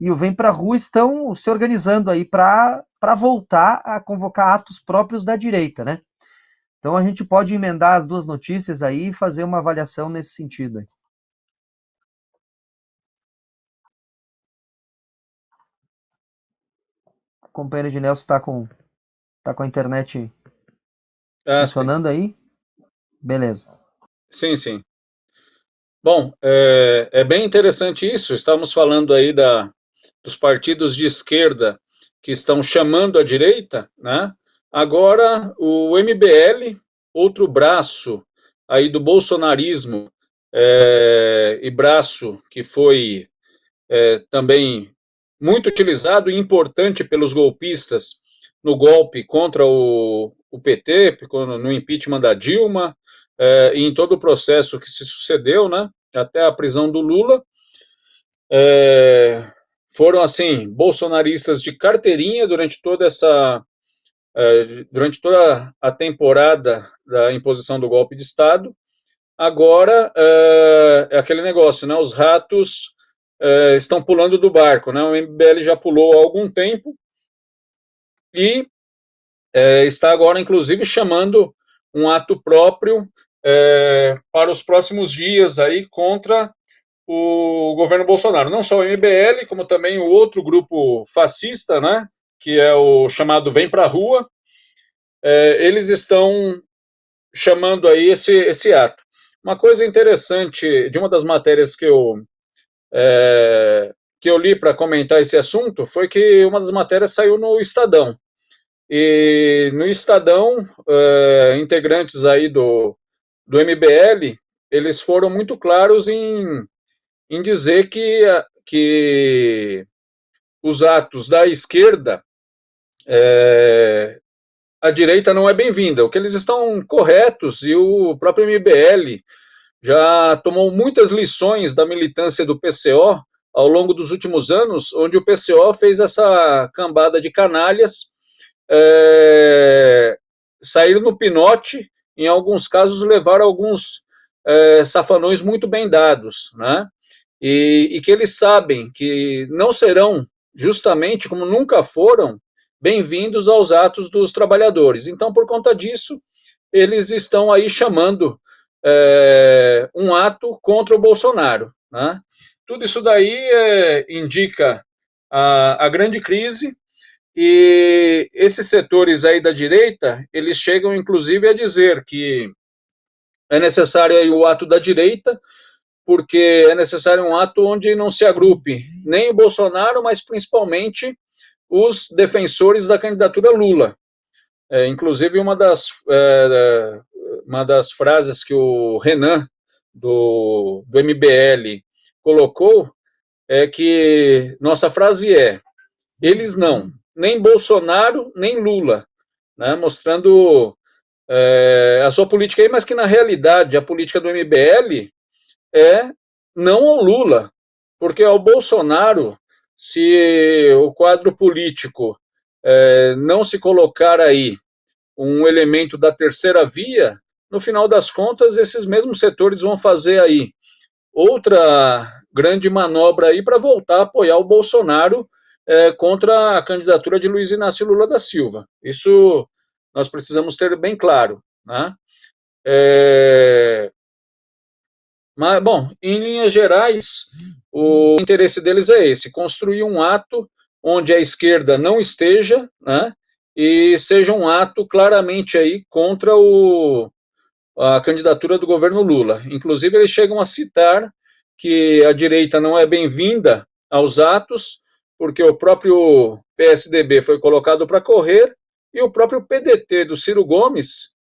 e o Vem Pra Rua estão se organizando aí para voltar a convocar atos próprios da direita, né? Então a gente pode emendar as duas notícias aí e fazer uma avaliação nesse sentido aí. O companheiro de Nelson tá com a internet Sim. funcionando aí? Beleza. Sim, sim. Bom, é bem interessante isso. Estamos falando aí dos partidos de esquerda que estão chamando a direita, né? Agora, o MBL, outro braço aí do bolsonarismo, e braço que foi também muito utilizado e importante pelos golpistas no golpe contra o PT, no impeachment da Dilma, e em todo o processo que se sucedeu, né, até a prisão do Lula, foram, assim, bolsonaristas de carteirinha durante toda a temporada da imposição do golpe de Estado. Agora, é aquele negócio, né, os ratos estão pulando do barco, né, o MBL já pulou há algum tempo e está agora, inclusive, chamando um ato próprio para os próximos dias aí contra o governo Bolsonaro. Não só o MBL, como também o outro grupo fascista, né, que é o chamado Vem Pra Rua, eles estão chamando aí esse ato. Uma coisa interessante de uma das matérias que eu li para comentar esse assunto foi que uma das matérias saiu no Estadão. E no Estadão, integrantes aí do MBL, eles foram muito claros em dizer que os atos da esquerda, a direita não é bem-vinda. O que eles estão corretos, e o próprio MBL já tomou muitas lições da militância do PCO ao longo dos últimos anos, onde o PCO fez essa cambada de canalhas sair no pinote, em alguns casos levar alguns safanões muito bem dados, né? E que eles sabem que não serão, justamente como nunca foram, bem-vindos aos atos dos trabalhadores. Então, por conta disso, eles estão aí chamando um ato contra o Bolsonaro, né? Tudo isso daí indica a grande crise, e esses setores aí da direita, eles chegam inclusive a dizer que é necessário aí o ato da direita, porque é necessário um ato onde não se agrupe nem o Bolsonaro, mas principalmente os defensores da candidatura Lula. Inclusive uma das frases que o Renan, do MBL, colocou é que nossa frase é: eles não, nem Bolsonaro, nem Lula, né, mostrando a sua política aí, mas que na realidade a política do MBL é não ao Lula, porque ao Bolsonaro, se o quadro político não se colocar aí um elemento da terceira via, no final das contas, esses mesmos setores vão fazer aí outra grande manobra aí para voltar a apoiar o Bolsonaro contra a candidatura de Luiz Inácio Lula da Silva. Isso nós precisamos ter bem claro, né? Mas, bom, em linhas gerais, o interesse deles é esse: construir um ato onde a esquerda não esteja, né, e seja um ato claramente aí contra a candidatura do governo Lula. Inclusive, eles chegam a citar que a direita não é bem-vinda aos atos, porque o próprio PSDB foi colocado para correr e o próprio PDT do Ciro Gomes,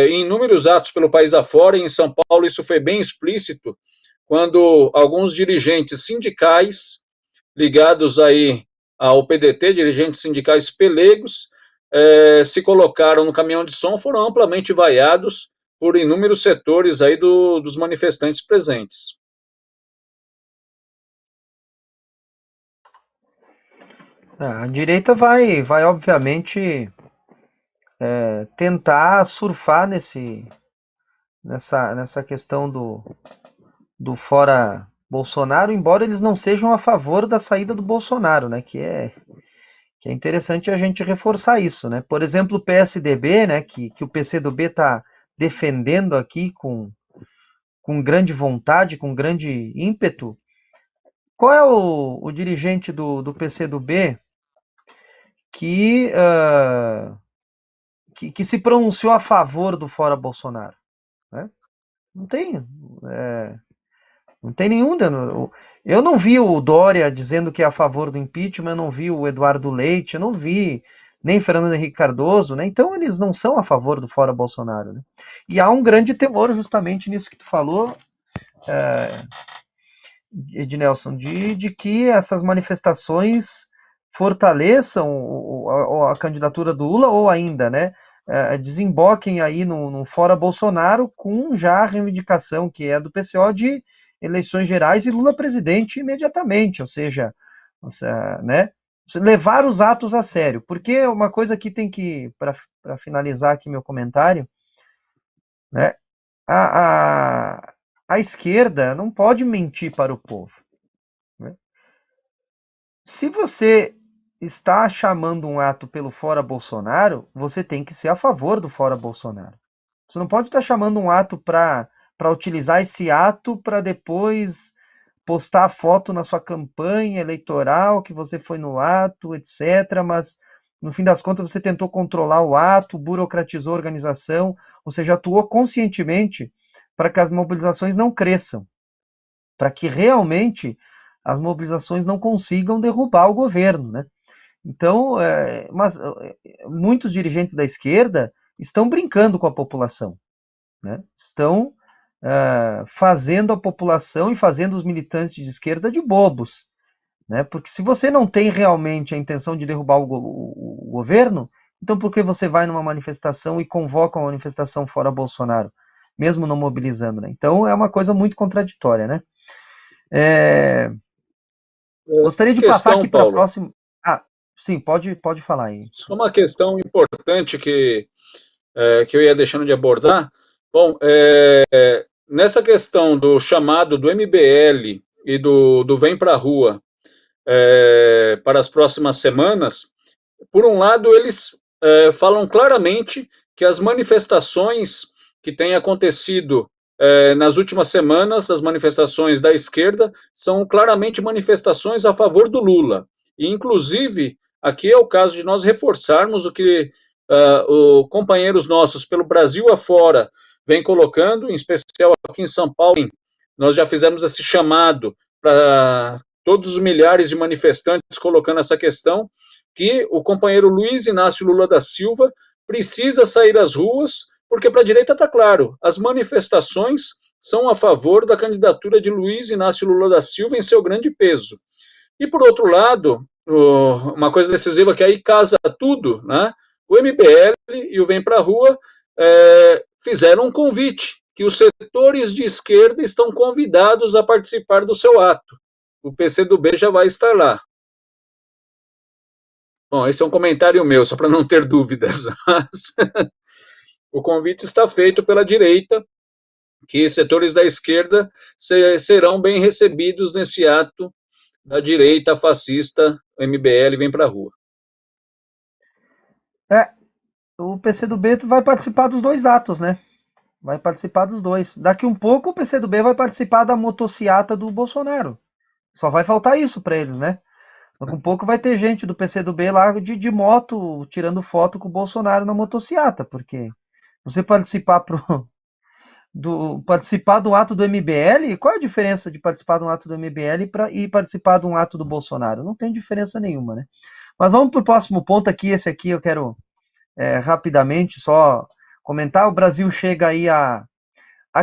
em inúmeros atos pelo país afora, e em São Paulo isso foi bem explícito, quando alguns dirigentes sindicais ligados aí ao PDT, dirigentes sindicais pelegos, se colocaram no caminhão de som, foram amplamente vaiados por inúmeros setores aí dos manifestantes presentes. A direita vai obviamente, tentar surfar nessa questão do fora Bolsonaro, embora eles não sejam a favor da saída do Bolsonaro, né? Que é interessante a gente reforçar isso, né? Por exemplo, o PSDB, né? Que o PCdoB está defendendo aqui com grande vontade, com grande ímpeto. Qual é o dirigente do PCdoB que se pronunciou a favor do fora Bolsonaro? Né? Não tem. Não tem nenhum. Eu não vi o Dória dizendo que é a favor do impeachment, eu não vi o Eduardo Leite, eu não vi nem Fernando Henrique Cardoso, né? Então eles não são a favor do fora Bolsonaro, né? E há um grande temor justamente nisso que tu falou, Ednelson, de que essas manifestações fortaleçam a candidatura do Lula ou ainda, né? Desemboquem aí no fora Bolsonaro com já a reivindicação que é do PCO de eleições gerais e Lula presidente imediatamente, ou seja, né, levar os atos a sério. Porque uma coisa que tem que, para finalizar aqui meu comentário, né, a esquerda não pode mentir para o povo. Né? Se você está chamando um ato pelo fora Bolsonaro, você tem que ser a favor do fora Bolsonaro. Você não pode estar chamando um ato para utilizar esse ato para depois postar foto na sua campanha eleitoral, que você foi no ato, etc. Mas, no fim das contas, você tentou controlar o ato, burocratizou a organização, ou seja, atuou conscientemente para que as mobilizações não cresçam, para que realmente as mobilizações não consigam derrubar o governo, né? Então, mas muitos dirigentes da esquerda estão brincando com a população, né? Estão fazendo a população e fazendo os militantes de esquerda de bobos, né? Porque se você não tem realmente a intenção de derrubar o governo, então por que você vai numa manifestação e convoca uma manifestação fora Bolsonaro, mesmo não mobilizando, né? Então é uma coisa muito contraditória, né? Gostaria de passar aqui para a próxima. Sim, pode falar aí. Só uma questão importante que eu ia deixando de abordar. Bom, nessa questão do chamado do MBL e do Vem Pra Rua para as próximas semanas, por um lado, eles falam claramente que as manifestações que têm acontecido nas últimas semanas, as manifestações da esquerda, são claramente manifestações a favor do Lula. E, inclusive, aqui é o caso de nós reforçarmos o que os companheiros nossos pelo Brasil afora vem colocando, em especial aqui em São Paulo. Nós já fizemos esse chamado para todos os milhares de manifestantes colocando essa questão, que o companheiro Luiz Inácio Lula da Silva precisa sair às ruas, porque para a direita está claro, as manifestações são a favor da candidatura de Luiz Inácio Lula da Silva em seu grande peso. E, por outro lado, uma coisa decisiva que aí casa tudo, né? O MBL e o Vem Pra Rua fizeram um convite, que os setores de esquerda estão convidados a participar do seu ato. O PCdoB já vai estar lá. Bom, esse é um comentário meu, só para não ter dúvidas. Mas o convite está feito pela direita, que setores da esquerda serão bem recebidos nesse ato da direita fascista, MBL Vem Pra Rua. O PCdoB vai participar dos dois atos, né? Vai participar dos dois. Daqui um pouco o PCdoB vai participar da motociata do Bolsonaro. Só vai faltar isso para eles, né? Daqui um pouco vai ter gente do PCdoB lá de moto tirando foto com o Bolsonaro na motociata, porque você participar participar do ato do MBL, qual é a diferença de participar de um ato do MBL e participar de um ato do Bolsonaro? Não tem diferença nenhuma, né? Mas vamos para o próximo ponto aqui, esse aqui eu quero rapidamente, só comentar, o Brasil chega aí a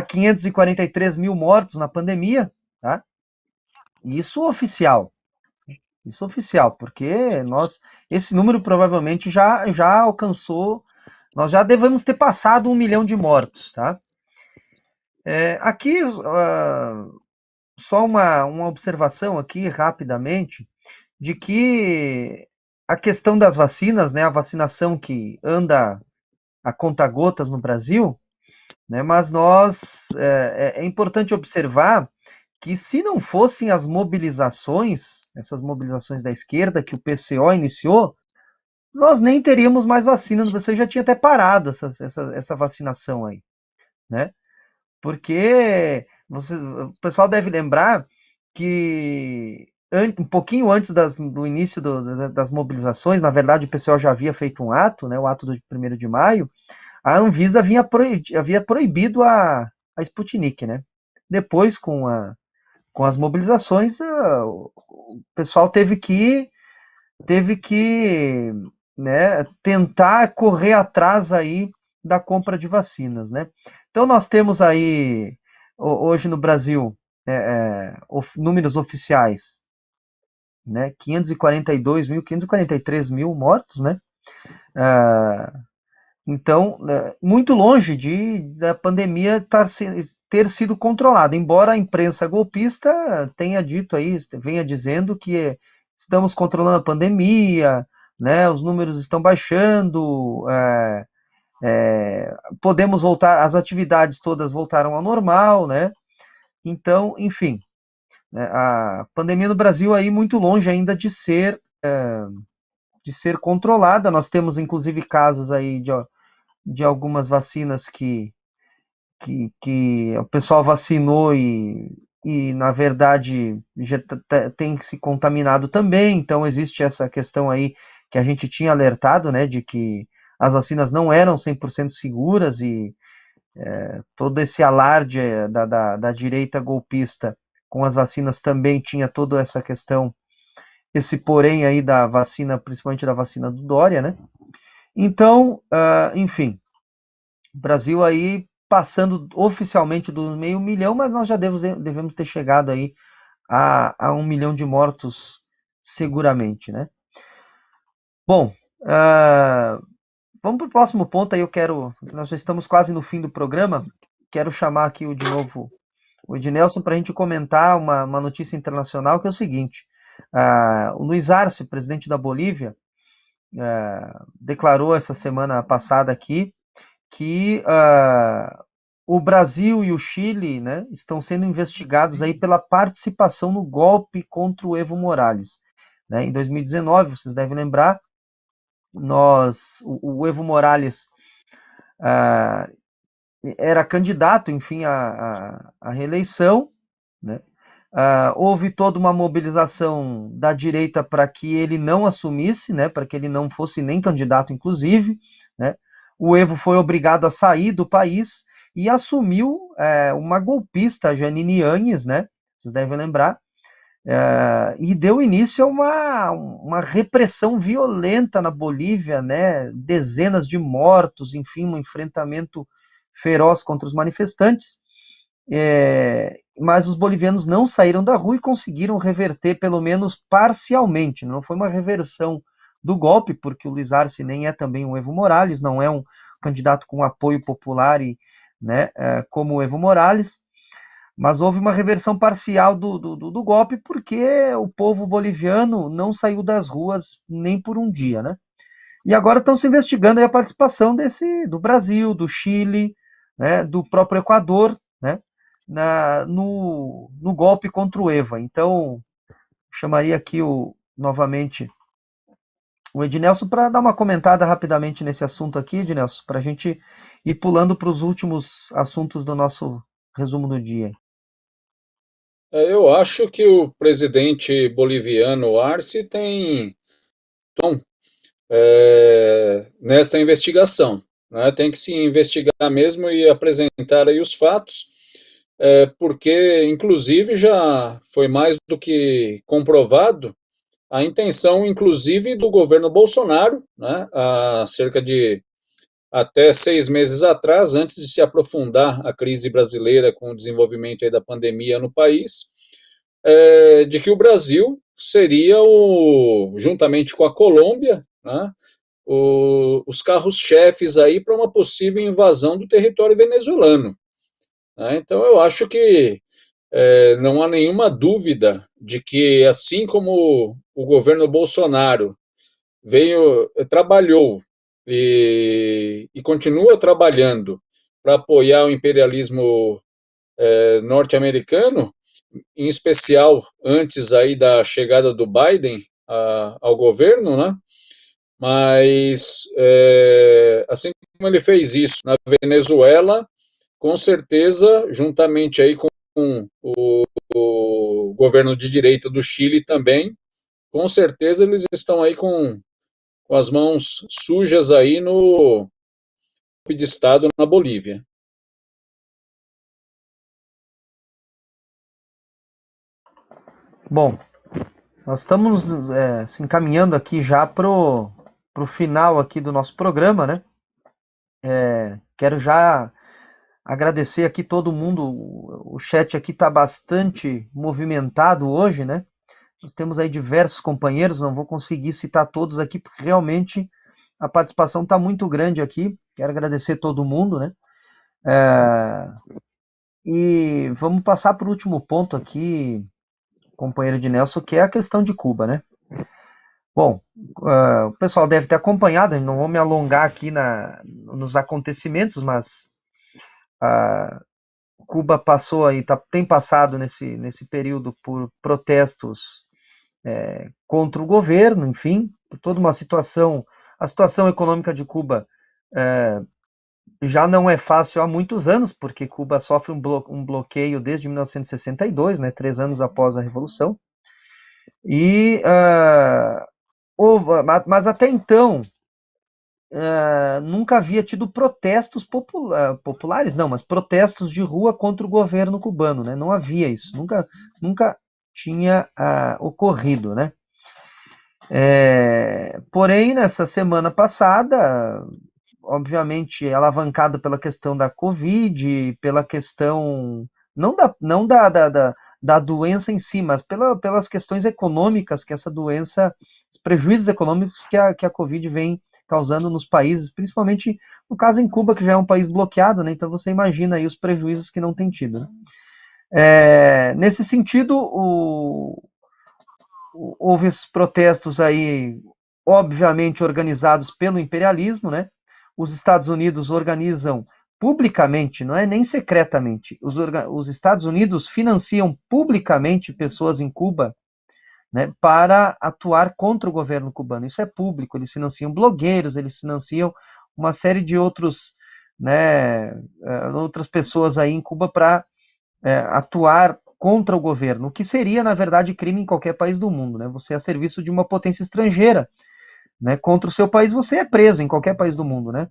543 mil mortos na pandemia, tá? Isso oficial, porque esse número provavelmente já alcançou, nós já devemos ter passado 1 milhão de mortos, tá? Aqui, só uma observação aqui, rapidamente, de que a questão das vacinas, né, a vacinação que anda a conta-gotas no Brasil, né, mas é importante observar que se não fossem as mobilizações, essas mobilizações da esquerda que o PCO iniciou, nós nem teríamos mais vacina. Você já tinha até parado essa vacinação aí, né? Porque o pessoal deve lembrar que um pouquinho antes do início das mobilizações, na verdade o PCO já havia feito um ato, né, o ato do 1º de maio, a Anvisa havia proibido a Sputnik, né? Depois, com as mobilizações, o pessoal teve que né, tentar correr atrás aí da compra de vacinas, né? Então nós temos aí hoje no Brasil números oficiais, né? 543 mil mortos, né? Então, muito longe da pandemia ter sido controlada, embora a imprensa golpista tenha dito aí, venha dizendo que estamos controlando a pandemia, né, os números estão baixando, podemos voltar, as atividades todas voltaram ao normal, né? Então, enfim, né, a pandemia no Brasil aí muito longe ainda de ser controlada. Nós temos inclusive casos aí de algumas vacinas que o pessoal vacinou e na verdade, já tem se contaminado também. Então, existe essa questão aí que a gente tinha alertado, né, de que as vacinas não eram 100% seguras e todo esse alarde da direita golpista com as vacinas também tinha toda essa questão, esse porém aí da vacina, principalmente da vacina do Dória, né? Então, enfim, o Brasil aí passando oficialmente do meio milhão, mas nós já devemos ter chegado aí a 1 milhão de mortos seguramente, né? Bom, vamos para o próximo ponto aí. Nós já estamos quase no fim do programa. Quero chamar aqui de novo o Ednelson para a gente comentar uma notícia internacional, que é o seguinte: o Luiz Arce, presidente da Bolívia, declarou essa semana passada aqui que o Brasil e o Chile, né, estão sendo investigados aí pela participação no golpe contra o Evo Morales, né? Em 2019, vocês devem lembrar, o Evo Morales era candidato, enfim, à reeleição, né? Houve toda uma mobilização da direita para que ele não assumisse, né, para que ele não fosse nem candidato, inclusive, né? O Evo foi obrigado a sair do país e assumiu uma golpista, Janine Áñez, né? Vocês devem lembrar, e deu início a uma repressão violenta na Bolívia, né? Dezenas de mortos, enfim, um enfrentamento feroz contra os manifestantes. Mas os bolivianos não saíram da rua e conseguiram reverter, pelo menos parcialmente. Não foi uma reversão do golpe, porque o Luiz Arce nem é também o Evo Morales, não é um candidato com apoio popular, né, como o Evo Morales, mas houve uma reversão parcial do golpe, porque o povo boliviano não saiu das ruas nem por um dia, né? E agora estão se investigando aí a participação do Brasil, do Chile, né, do próprio Equador, né, no golpe contra o Evo. Então, chamaria aqui novamente o Ednelson para dar uma comentada rapidamente nesse assunto aqui, Ednelson, para a gente ir pulando para os últimos assuntos do nosso resumo do dia. Eu acho que o presidente boliviano Arce tem tom nesta investigação, né? Tem que se investigar mesmo e apresentar aí os fatos, porque inclusive já foi mais do que comprovado a intenção, inclusive, do governo Bolsonaro, né, há cerca de até 6 meses atrás, antes de se aprofundar a crise brasileira com o desenvolvimento aí da pandemia no país, de que o Brasil seria, juntamente com a Colômbia, né, os carros-chefes aí para uma possível invasão do território venezuelano. Né? Então, eu acho que não há nenhuma dúvida de que, assim como o governo Bolsonaro trabalhou e continua trabalhando para apoiar o imperialismo norte-americano, em especial antes aí da chegada do Biden ao governo, né? Mas assim como ele fez isso na Venezuela, com certeza, juntamente aí com o governo de direita do Chile também, com certeza eles estão aí com as mãos sujas aí no golpe de Estado na Bolívia. Bom, nós estamos se encaminhando aqui já pro final aqui do nosso programa, né? Quero já agradecer aqui todo mundo, o chat aqui está bastante movimentado hoje, né? Nós temos aí diversos companheiros, não vou conseguir citar todos aqui, porque realmente a participação está muito grande aqui. Quero agradecer todo mundo, né? E vamos passar para o último ponto aqui, companheiro de Nelson, que é a questão de Cuba, né? Bom, o pessoal deve ter acompanhado, não vou me alongar aqui nos acontecimentos, mas Cuba passou aí, tem passado nesse período por protestos contra o governo, enfim, por toda uma situação. A situação econômica de Cuba já não é fácil há muitos anos, porque Cuba sofre um bloqueio desde 1962, né, 3 anos após a Revolução. Mas até então, nunca havia tido protestos populares, não, mas protestos de rua contra o governo cubano, né? Não havia isso, nunca tinha ocorrido, né? Porém, nessa semana passada, obviamente alavancado pela questão da Covid, pela questão não da doença em si, mas pelas questões econômicas que essa doença, os prejuízos econômicos que a Covid vem causando nos países, principalmente no caso em Cuba, que já é um país bloqueado, né? Então você imagina aí os prejuízos que não tem tido. Né? Nesse sentido, houve esses protestos aí, obviamente organizados pelo imperialismo, né? Os Estados Unidos organizam publicamente, não é nem secretamente, os Estados Unidos financiam publicamente pessoas em Cuba, né, para atuar contra o governo cubano. Isso é público, eles financiam blogueiros, eles financiam uma série de outras pessoas aí em Cuba para atuar contra o governo, o que seria, na verdade, crime em qualquer país do mundo. Né? Você é a serviço de uma potência estrangeira, né, contra o seu país, você é preso em qualquer país do mundo. Né?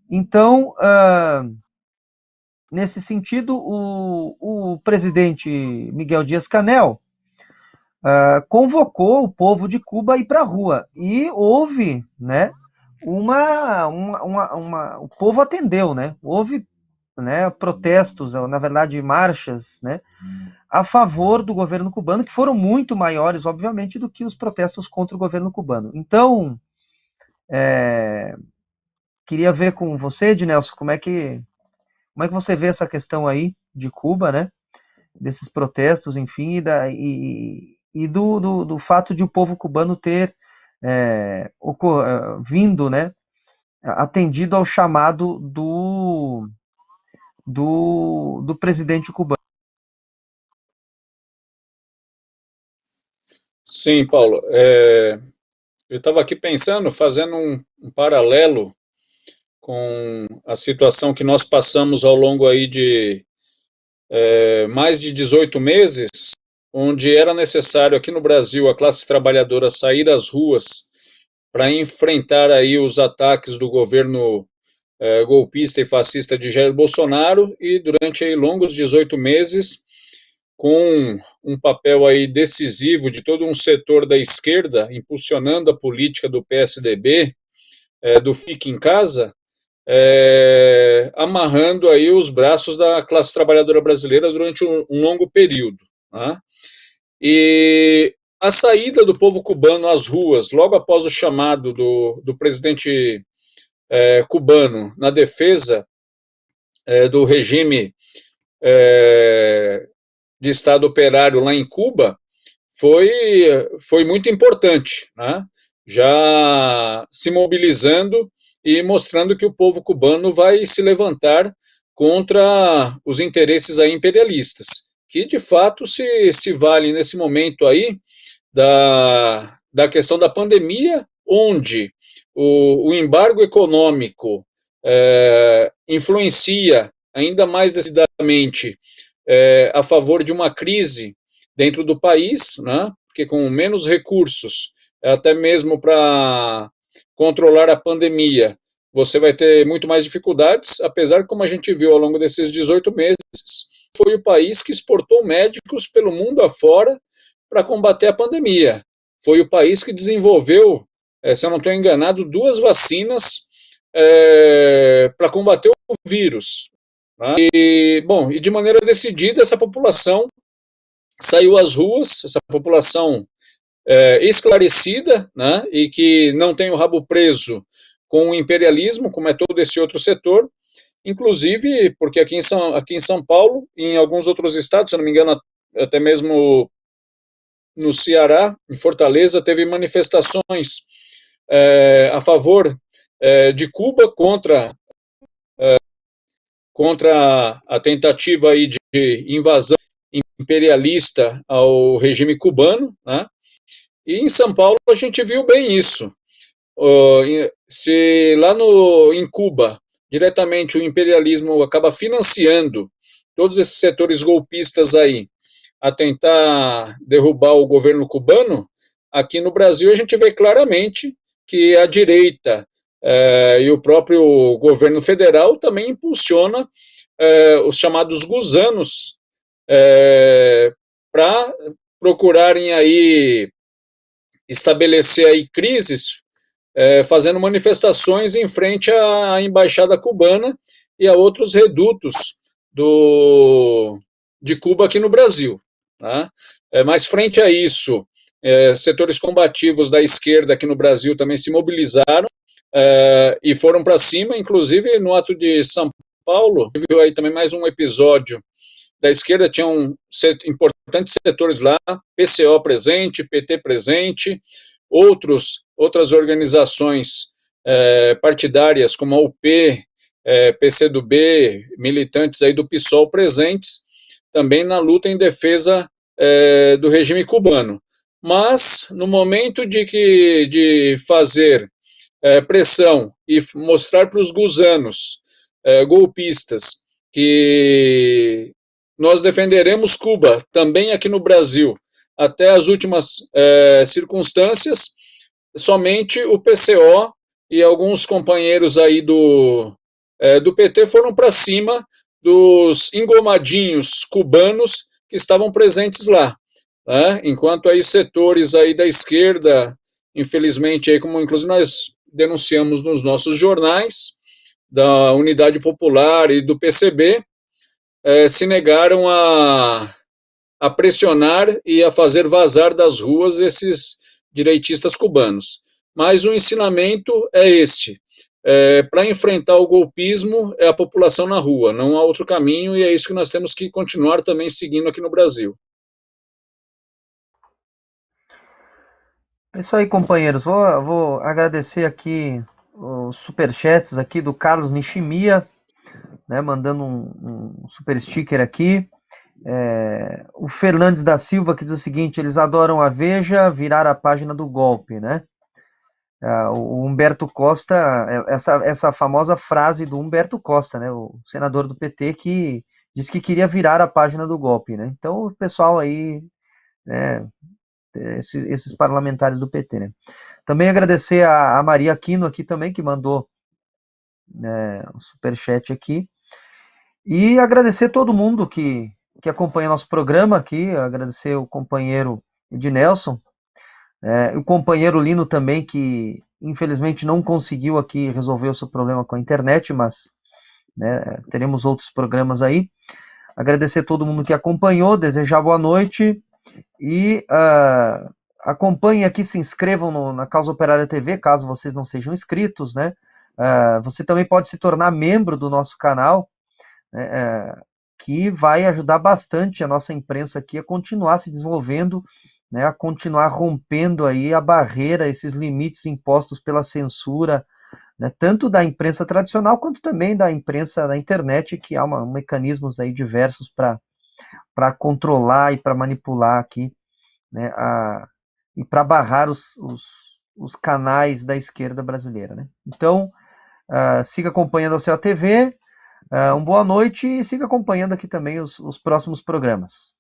Então, nesse sentido, o presidente Miguel Dias-Canel convocou o povo de Cuba a ir para a rua. E houve, né, o povo atendeu, né? Houve, né, protestos, na verdade, marchas, né, a favor do governo cubano, que foram muito maiores, obviamente, do que os protestos contra o governo cubano. Então, queria ver com você, Ednelson, como é que você vê essa questão aí de Cuba, né? Desses protestos, enfim, e do fato de o povo cubano ter vindo, né? Atendido ao chamado do presidente cubano. Sim, Paulo. Eu estava aqui pensando, fazendo um paralelo com a situação que nós passamos ao longo aí de mais de 18 meses, onde era necessário aqui no Brasil a classe trabalhadora sair às ruas para enfrentar aí os ataques do governo golpista e fascista de Jair Bolsonaro, e durante aí longos 18 meses, com um papel aí decisivo de todo um setor da esquerda, impulsionando a política do PSDB, do Fique em Casa, amarrando aí os braços da classe trabalhadora brasileira durante um longo período, né? E a saída do povo cubano às ruas, logo após o chamado do presidente cubano na defesa do regime de Estado operário lá em Cuba, foi muito importante, né? Já se mobilizando e mostrando que o povo cubano vai se levantar contra os interesses aí imperialistas, que de fato se vale nesse momento aí da questão da pandemia, onde o embargo econômico influencia ainda mais decididamente a favor de uma crise dentro do país, né? Porque com menos recursos, até mesmo para controlar a pandemia, você vai ter muito mais dificuldades, apesar que, como a gente viu ao longo desses 18 meses, foi o país que exportou médicos pelo mundo afora para combater a pandemia. Foi o país que desenvolveu, se eu não estou enganado, 2 vacinas para combater o vírus. Né? E de maneira decidida, essa população saiu às ruas, essa população esclarecida, né, e que não tem o rabo preso com o imperialismo, como é todo esse outro setor, inclusive porque aqui em São Paulo, e em alguns outros estados, se não me engano, até mesmo no Ceará, em Fortaleza, teve manifestações a favor de Cuba contra a tentativa aí de invasão imperialista ao regime cubano, né? E em São Paulo a gente viu bem isso. Se lá em Cuba, diretamente o imperialismo acaba financiando todos esses setores golpistas aí a tentar derrubar o governo cubano, aqui no Brasil a gente vê claramente que a direita e o próprio governo federal também impulsiona os chamados gusanos para procurarem aí estabelecer aí crises, fazendo manifestações em frente à embaixada cubana e a outros redutos de Cuba aqui no Brasil. Tá? Mas frente a isso, setores combativos da esquerda aqui no Brasil também se mobilizaram e foram para cima, inclusive no ato de São Paulo, viu aí também mais um episódio da esquerda, tinham importantes setores lá, PCO presente, PT presente, outras organizações partidárias, como a UP, PCdoB, militantes aí do PSOL presentes, também na luta em defesa do regime cubano. Mas, no momento de fazer pressão e mostrar para os gusanos golpistas que nós defenderemos Cuba, também aqui no Brasil, até as últimas circunstâncias, somente o PCO e alguns companheiros aí do PT foram para cima dos engomadinhos cubanos que estavam presentes lá, né? Enquanto aí setores aí da esquerda, infelizmente, aí, como inclusive nós denunciamos nos nossos jornais, da Unidade Popular e do PCB, se negaram a pressionar e a fazer vazar das ruas esses direitistas cubanos. Mas o ensinamento é este: para enfrentar o golpismo é a população na rua, não há outro caminho, e é isso que nós temos que continuar também seguindo aqui no Brasil. É isso aí, companheiros. Vou agradecer aqui os superchats aqui do Carlos Nishimiya, né, mandando um super sticker aqui. O Fernandes da Silva que diz o seguinte: eles adoram a Veja, virar a página do golpe, né? O Humberto Costa, essa famosa frase do Humberto Costa, né, o senador do PT, que disse que queria virar a página do golpe, né? Então o pessoal aí, né, esses parlamentares do PT, né? Também agradecer a Maria Aquino aqui também, que mandou um superchat aqui. E agradecer todo mundo que que acompanha nosso programa aqui, agradecer o companheiro Ednelson, o companheiro Lino também, que infelizmente não conseguiu aqui resolver o seu problema com a internet, mas né, teremos outros programas aí. Agradecer a todo mundo que acompanhou, desejar boa noite e acompanhem aqui, se inscrevam na Causa Operária TV, caso vocês não sejam inscritos, né? Você também pode se tornar membro do nosso canal, né, que vai ajudar bastante a nossa imprensa aqui a continuar se desenvolvendo, né, a continuar rompendo aí a barreira, esses limites impostos pela censura, né, tanto da imprensa tradicional quanto também da imprensa da internet, que há mecanismos aí diversos para controlar e para manipular aqui, né, e para barrar os canais da esquerda brasileira. Né? Então, siga acompanhando a sua TV, uma boa noite e siga acompanhando aqui também os próximos programas.